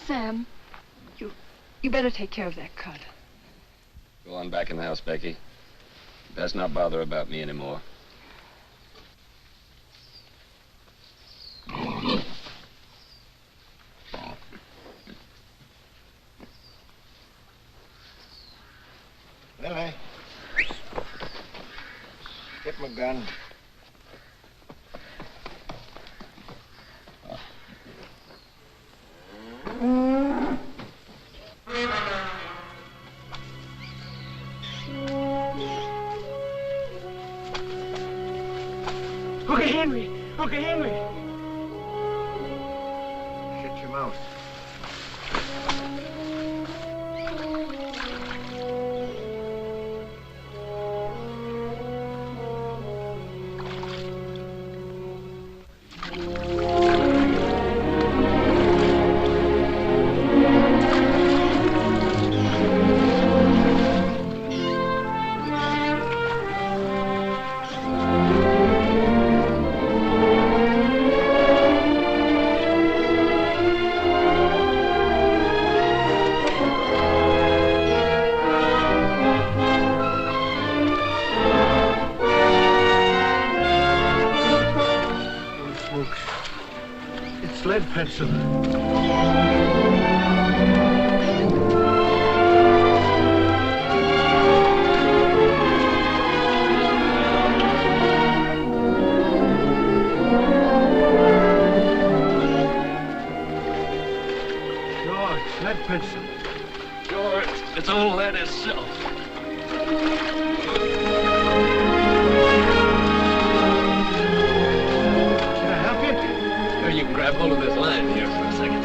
Sam, you better take care of that cut. Go on back in the house, Becky. Best not bother about me anymore. Well, I get my gun. Uncle Henry! Uncle Henry! Shut your mouth. Pencil. Sure, it's lead pencil. Sure, it's old lead itself. Can I help you? Here, you can grab hold of this line here for a second.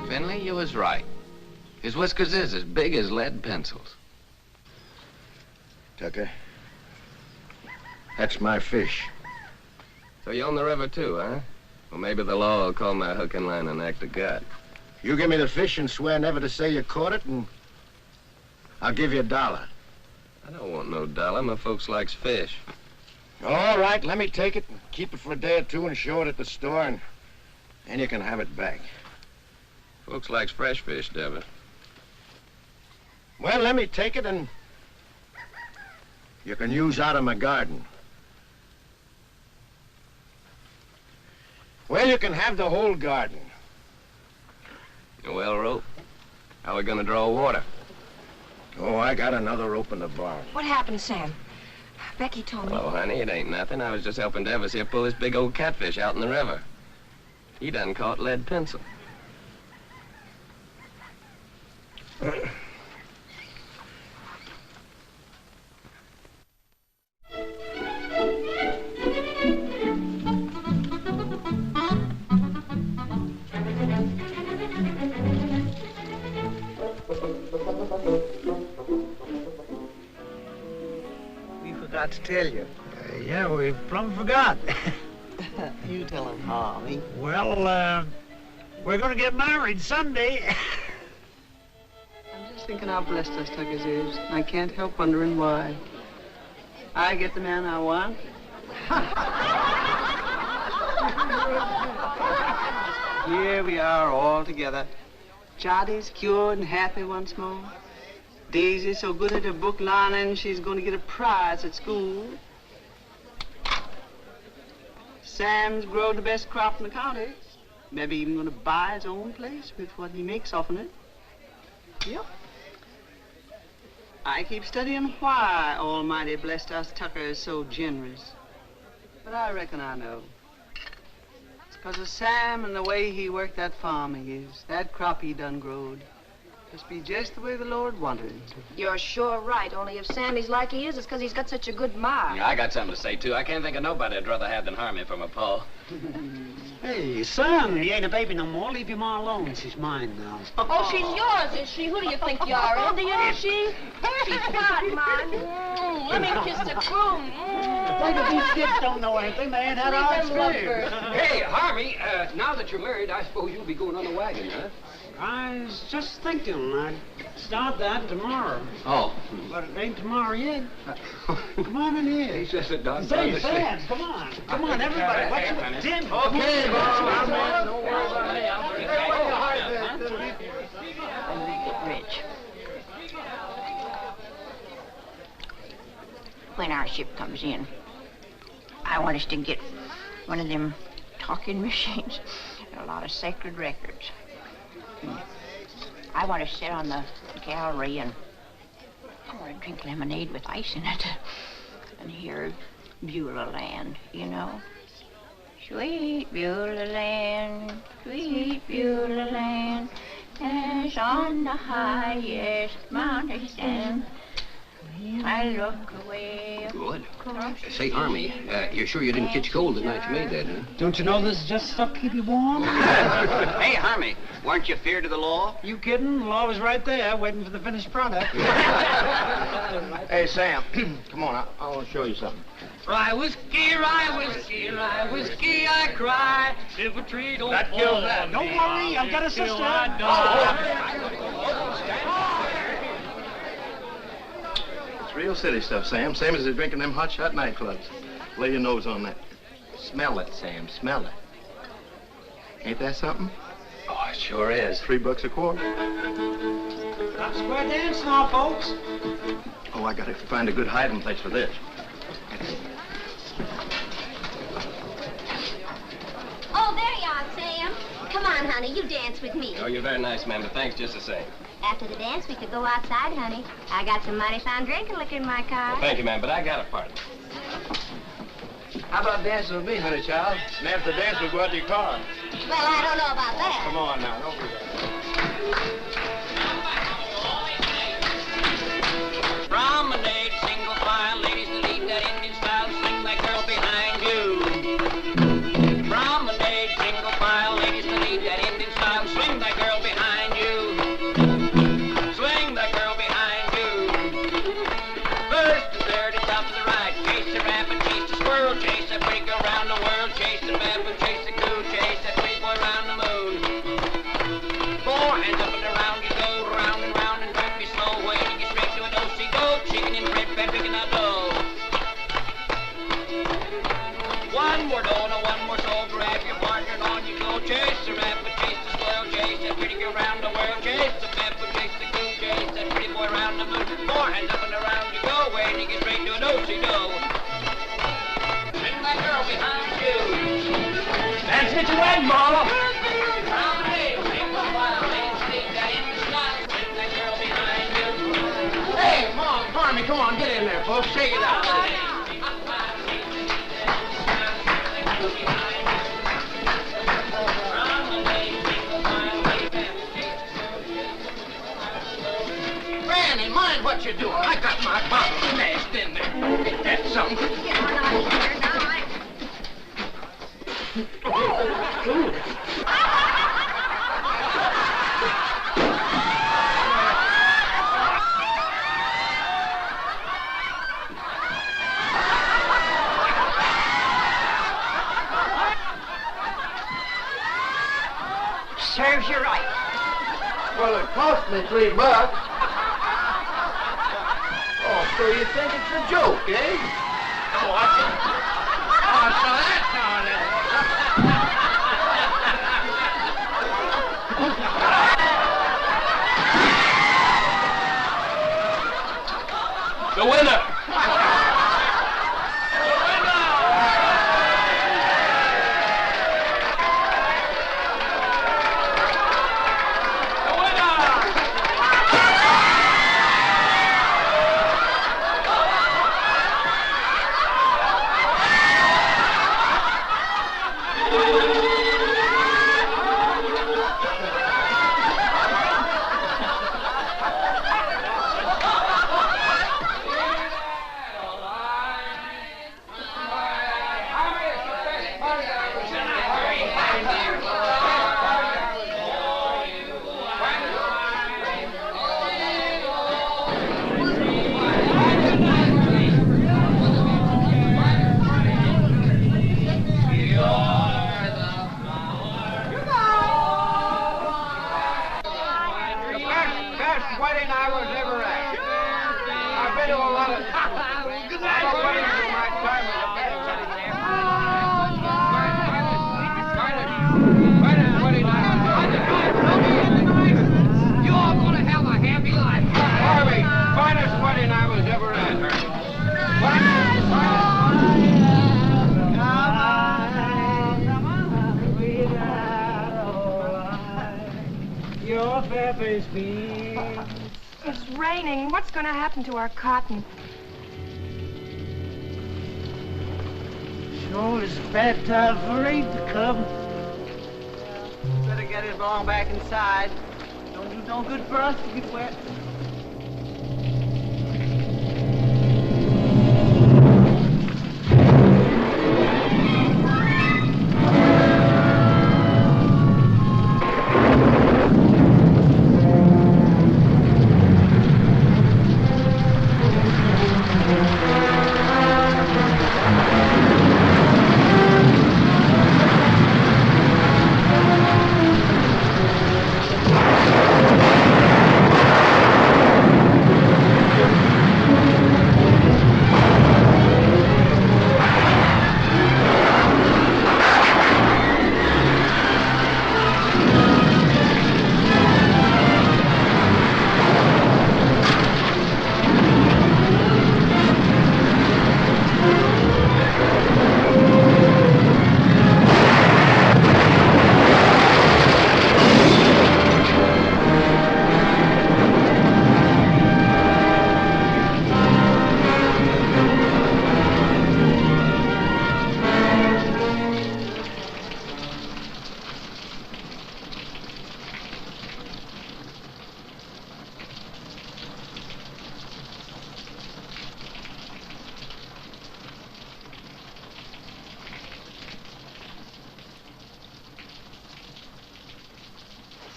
Finley, you was right. His whiskers is as big as lead pencils. Tucker, that's my fish. So you own the river too, huh? Well, maybe the law will call my hook and line an act of God. You give me the fish and swear never to say you caught it, and I'll give you $1. I don't want no dollar. My folks likes fish. All right, let me take it and keep it for a day or two and show it at the store, and then you can have it back. Folks likes fresh fish, Deborah. Well, let me take it, and you can use out of my garden. Well, you can have the whole garden. Well, rope. How we gonna draw water? Oh, I got another rope in the barn. What happened, Sam? Becky told me. Oh, honey, it ain't nothing. I was just helping Devis here pull this big old catfish out in the river. He done caught lead pencil. Forgot to tell you. Yeah, we plumb forgot. You tell him, Harvey. Well, we're gonna get married Sunday. I'm just thinking how blessed us Tuckers is. I can't help wondering why. I get the man I want. Here we are all together. Jotty's cured and happy once more. Daisy's so good at her book learning, she's going to get a prize at school. Sam's grown the best crop in the county. Maybe even going to buy his own place with what he makes off of it. Yep. I keep studying why Almighty blessed us Tuckers so generous. But I reckon I know. It's because of Sam and the way he worked that farm of his. That crop he done growed. Must be just the way the Lord wanted it. You're sure right, only if Sammy's like he is, it's because he's got such a good mind. Yeah, I got something to say, too. I can't think of nobody I'd rather have than Harmony for my pa. Hey, son, he ain't a baby no more. Leave your ma alone. She's mine now. Oh, she's yours, is she? Who do you think you are, Indian, is she? She's not mine. Let me kiss the groom. Why do these kids don't know anything? They ain't had our experience. Hey, Harvey, now that you're married, I suppose you'll be going on the wagon, huh? I was just thinking I'd start that tomorrow. Oh. But it ain't tomorrow yet. Come on in here. He says it done. Say, Sam, come on. Come on, everybody. What's your Tim? Okay, boss. Don't worry about me. I'll bring it. And we get rich. When our ship comes in, I want us to get one of them talking machines, and a lot of sacred records. I want to sit on the gallery and I want to drink lemonade with ice in it and hear Beulah Land, you know. Sweet Beulah Land, sweet Beulah Land, as on the highest mountain stand. I look away. Good. Say, Army, you're sure you didn't catch cold the night you made that, huh? Don't you know this is just stuff to keep you warm? Hey, Army, weren't you feared of the law? You kidding? The law was right there, waiting for the finished product. Hey, Sam, come on, I want to show you something. Rye whiskey, rye whiskey, rye whiskey, I cry. If a tree don't That kills that. Don't worry, I've got a sister. It's real city stuff, Sam. Same as they're drinking them hotshot nightclubs. Lay your nose on that. Smell it, Sam. Smell it. Ain't that something? Oh, it sure is. $3 a quart. Stop square dance now, folks. Oh, I gotta find a good hiding place for this. Oh, there you are, Sam. Come on, honey, you dance with me. Oh, you're very nice, ma'am, but thanks just the same. After the dance, we could go outside, honey. I got some mighty fine drinking liquor in my car. Well, thank you, ma'am, but I got a partner. How about dancing with me, honey child? And after the dance, we'll go out to your car. Well, I don't know about that. Come on now, don't do that. Promenade, single file, ladies that lead that Indian style, swing that girl behind you. Promenade, single file, ladies that lead that Indian style, swing that girl behind you. Swing that girl behind you. First to third and top to the right, chase the rabbit, chase the squirrel, chase that pretty girl around the world, chase the baboon, chase the coon, chase that pretty boy around the moon. 4 hands up and around you go, round and round and drop me slow, waiting you straight to a do-si-do, chicken and bread, picking a dough. One more donut, one more soul, grab your partner and on you go, chase the rabbit, chase the squirrel, chase that pretty girl around the world, chase the baboon, chase the coon, chase that pretty boy around the moon. 4 hands up and around you go, waiting you straight to a do-si-do. Bring that girl behind you. Dance get your wedding, mama. Hey, Mom, Army, come on, get in there, folks. Shake it out. Granny, mind what you're doing. I got my bottle smashed in there. Ain't that something? Get on out here now. Serves you right. Well, it cost me $3. Oh, so you think it's a joke, eh? Oh, I can... Oh, so that's how it is. The winner. always be. It's raining. What's going to happen to our cotton? Sure, it's bad time for rain to come. Better get it along back inside. Don't do no good for us to get wet.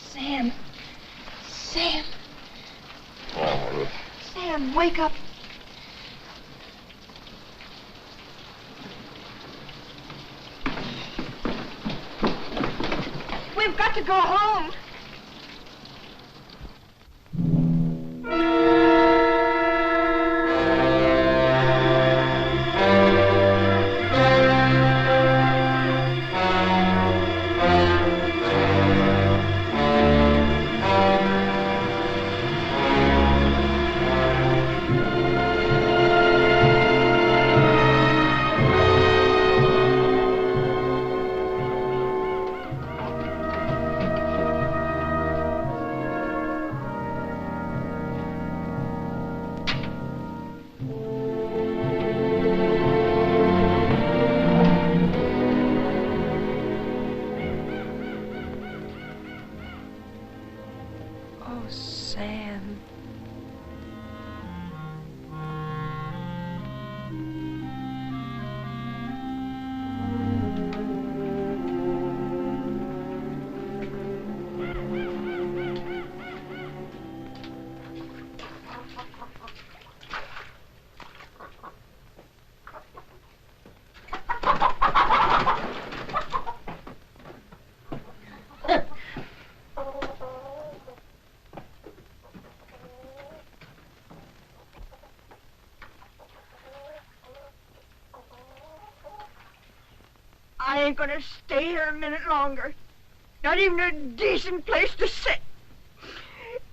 Sam. Sam. Oh, Sam, wake up. We've got to go home. Oh, Sam. I ain't gonna stay here a minute longer. Not even a decent place to sit.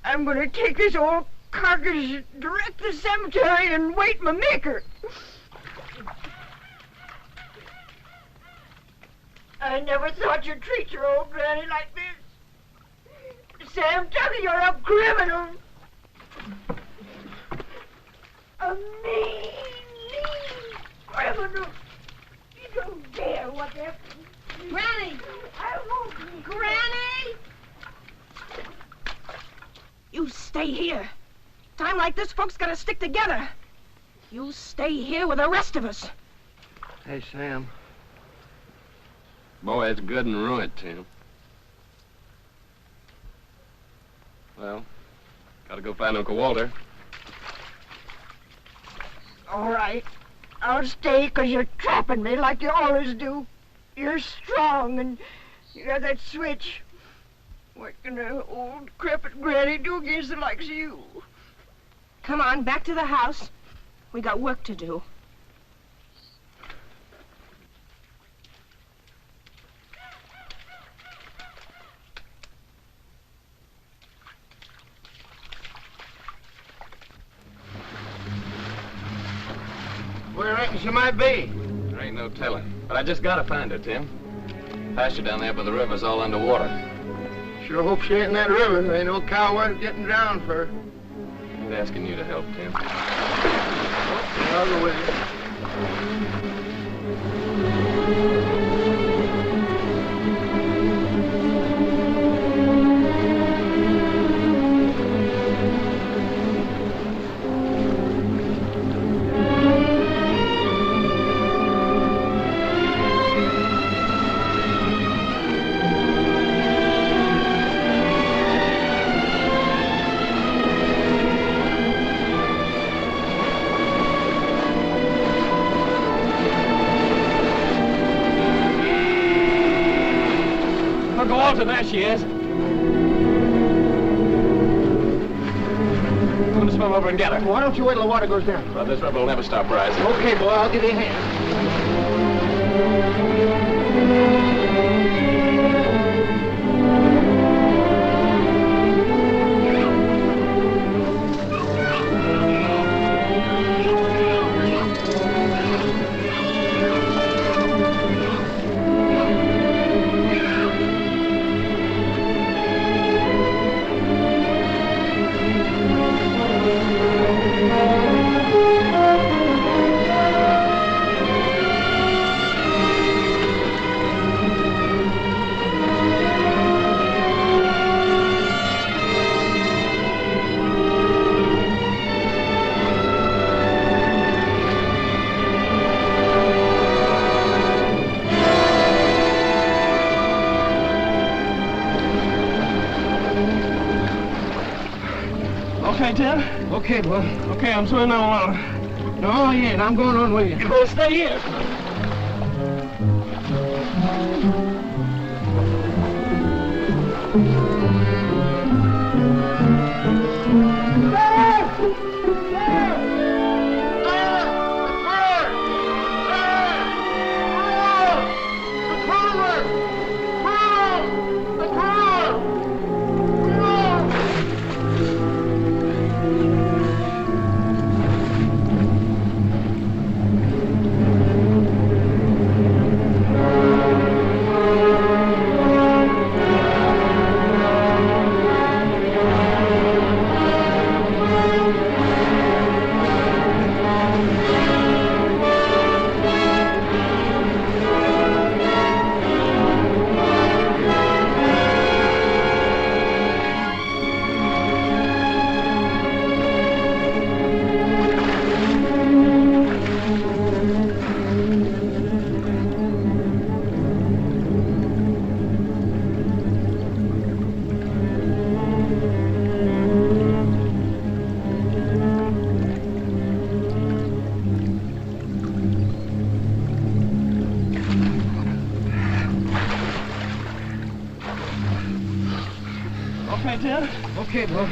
I'm gonna take this old carcass direct to the cemetery and wait my maker. I never thought you'd treat your old granny like this. Sam Tucker, you're a criminal. A mean criminal. You don't dare whatever. Granny! I won't. Granny! You stay here. Time like this, folks gotta stick together. You stay here with the rest of us. Hey, Sam. Boy, it's good and ruined, Tim. Well, gotta go find Uncle Walter. All right. I'll stay 'cause you're trapping me like you always do. You're strong and you got that switch. What can an old crepit granny do against the likes of you? Come on, back to the house. We got work to do. Where do you reckon she might be? There ain't no telling. But I just gotta find her, Tim. Pasture down there by the river's all underwater. Sure hope she ain't in that river. There ain't no cow worth getting drowned for. He's asking you to help, Tim. I'll go with you. There she is. I'm gonna swim over and get her. Why don't you wait till the water goes down? Well, this river will never stop rising. Okay, boy, I'll give you a hand. Okay, Tim? Okay, boy. Okay, I'm swimming on along. No, you ain't. I'm going on with you. You better stay here. Okay, Tim? Okay, boy.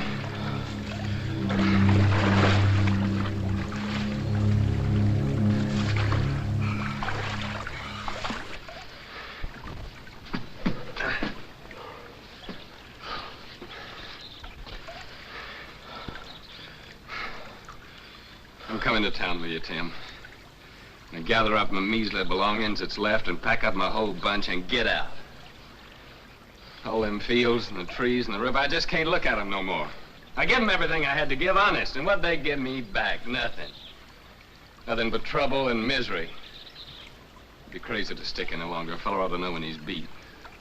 I'm coming to town with you, Tim. And gather up my measly belongings that's left and pack up my whole bunch and get out. All them fields and the trees and the river, I just can't look at them no more. I give them everything I had to give, honest, and what'd they give me back? Nothing. Nothing but trouble and misery. It'd be crazy to stick any longer. A fella ought to know when he's beat.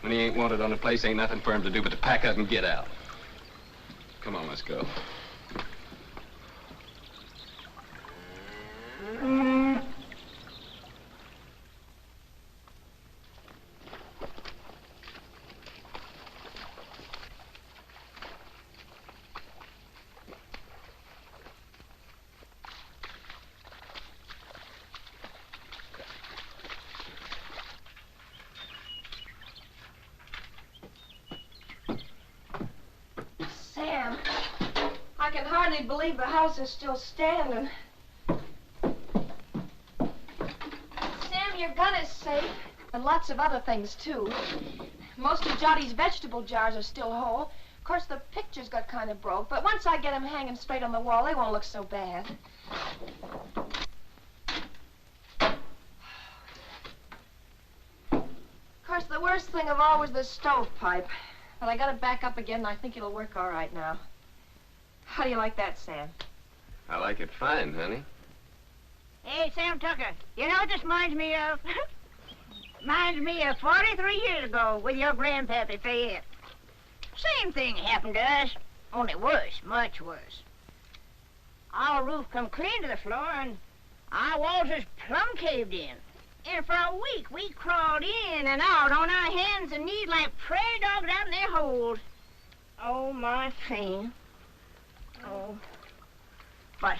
When he ain't wanted on a place, ain't nothing for him to do but to pack up and get out. Come on, let's go. Sam, I can hardly believe the house is still standing. Sam, your gun is safe, and lots of other things, too. Most of Jotty's vegetable jars are still whole. Of course, the pictures got kind of broke, but once I get them hanging straight on the wall, they won't look so bad. Of course, the worst thing of all was the stovepipe. But I got it back up again, and I think it'll work all right now. How do you like that, Sam? I like it fine, honey. Hey, Sam Tucker, you know what this reminds me of? Reminds me of 43 years ago with your grandpappy Fayette. Same thing happened to us, only worse, much worse. Our roof come clean to the floor, and our walls is plumb caved in. And for a week, we crawled in and out on our hands and knees like prairie dogs out in their holes. Oh, my thing. Oh. But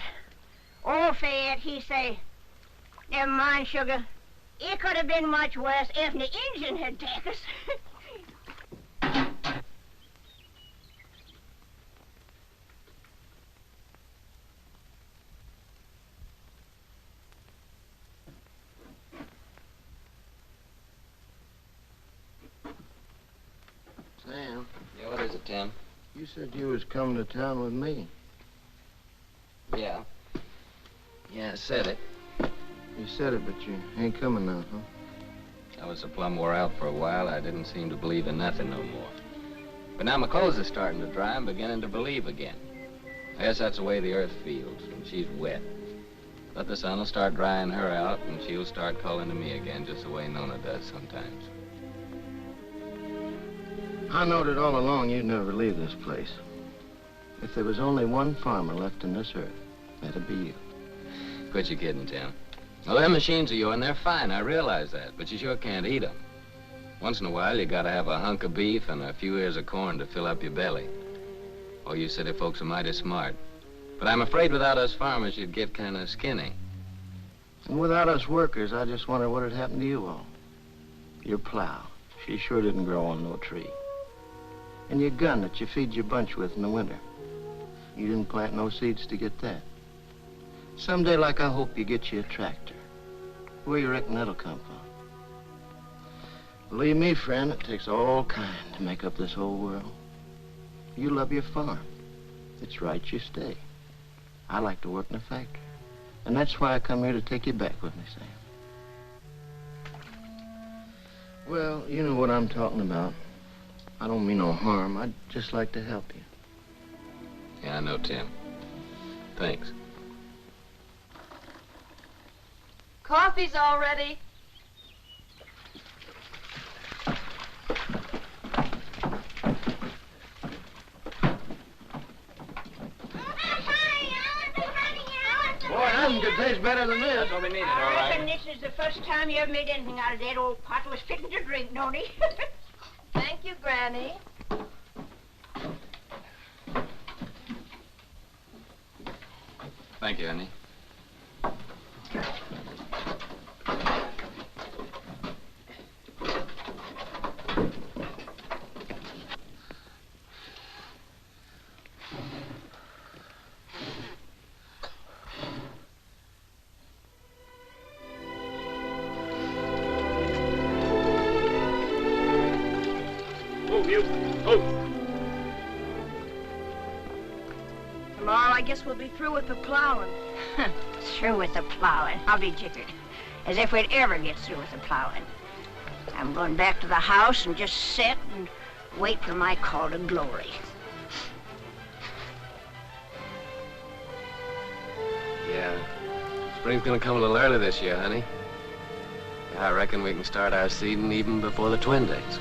old Fayette, he say, never mind, sugar. It could have been much worse if the engine had taken us. Sam. Yeah, what is it, Tim? You said you was coming to town with me. Yeah. Yeah, I said it. You said it, but you ain't coming now, huh? I was so plumb wore out for a while, I didn't seem to believe in nothing no more. But now my clothes are starting to dry, I'm beginning to believe again. I guess that's the way the earth feels when she's wet. But the sun will start drying her out, and she'll start calling to me again, just the way Nona does sometimes. I knowed it all along you'd never leave this place. If there was only one farmer left in this earth, that'd be you. Quit your kidding, Tim. Well, them machines of yours, and they're fine, I realize that, but you sure can't eat them. Once in a while, you gotta have a hunk of beef and a few ears of corn to fill up your belly. Oh, you city folks are mighty smart. But I'm afraid without us farmers, you'd get kind of skinny. And without us workers, I just wonder what had happened to you all. Your plow, she sure didn't grow on no tree. And your gun that you feed your bunch with in the winter. You didn't plant no seeds to get that. Someday, like I hope, you get you a tractor. Where you reckon that'll come from? Believe me, friend, it takes all kind to make up this whole world. You love your farm. It's right you stay. I like to work in a factory. And that's why I come here to take you back with me, Sam. Well, you know what I'm talking about. I don't mean no harm. I'd just like to help you. Yeah, I know, Tim. Thanks. Coffee's all ready. Boy, nothing could taste better than this. That's what we needed, all I right. reckon this is the first time you ever made anything out of that old pot was fitting to drink, Nona. Thank you, Granny. Thank you, honey. Tomorrow, I guess we'll be through with the plowing. Through with the plowing. I'll be jiggered. As if we'd ever get through with the plowing. I'm going back to the house and just sit and wait for my call to glory. Yeah. Spring's gonna come a little early this year, honey. I reckon we can start our seeding even before the twin days.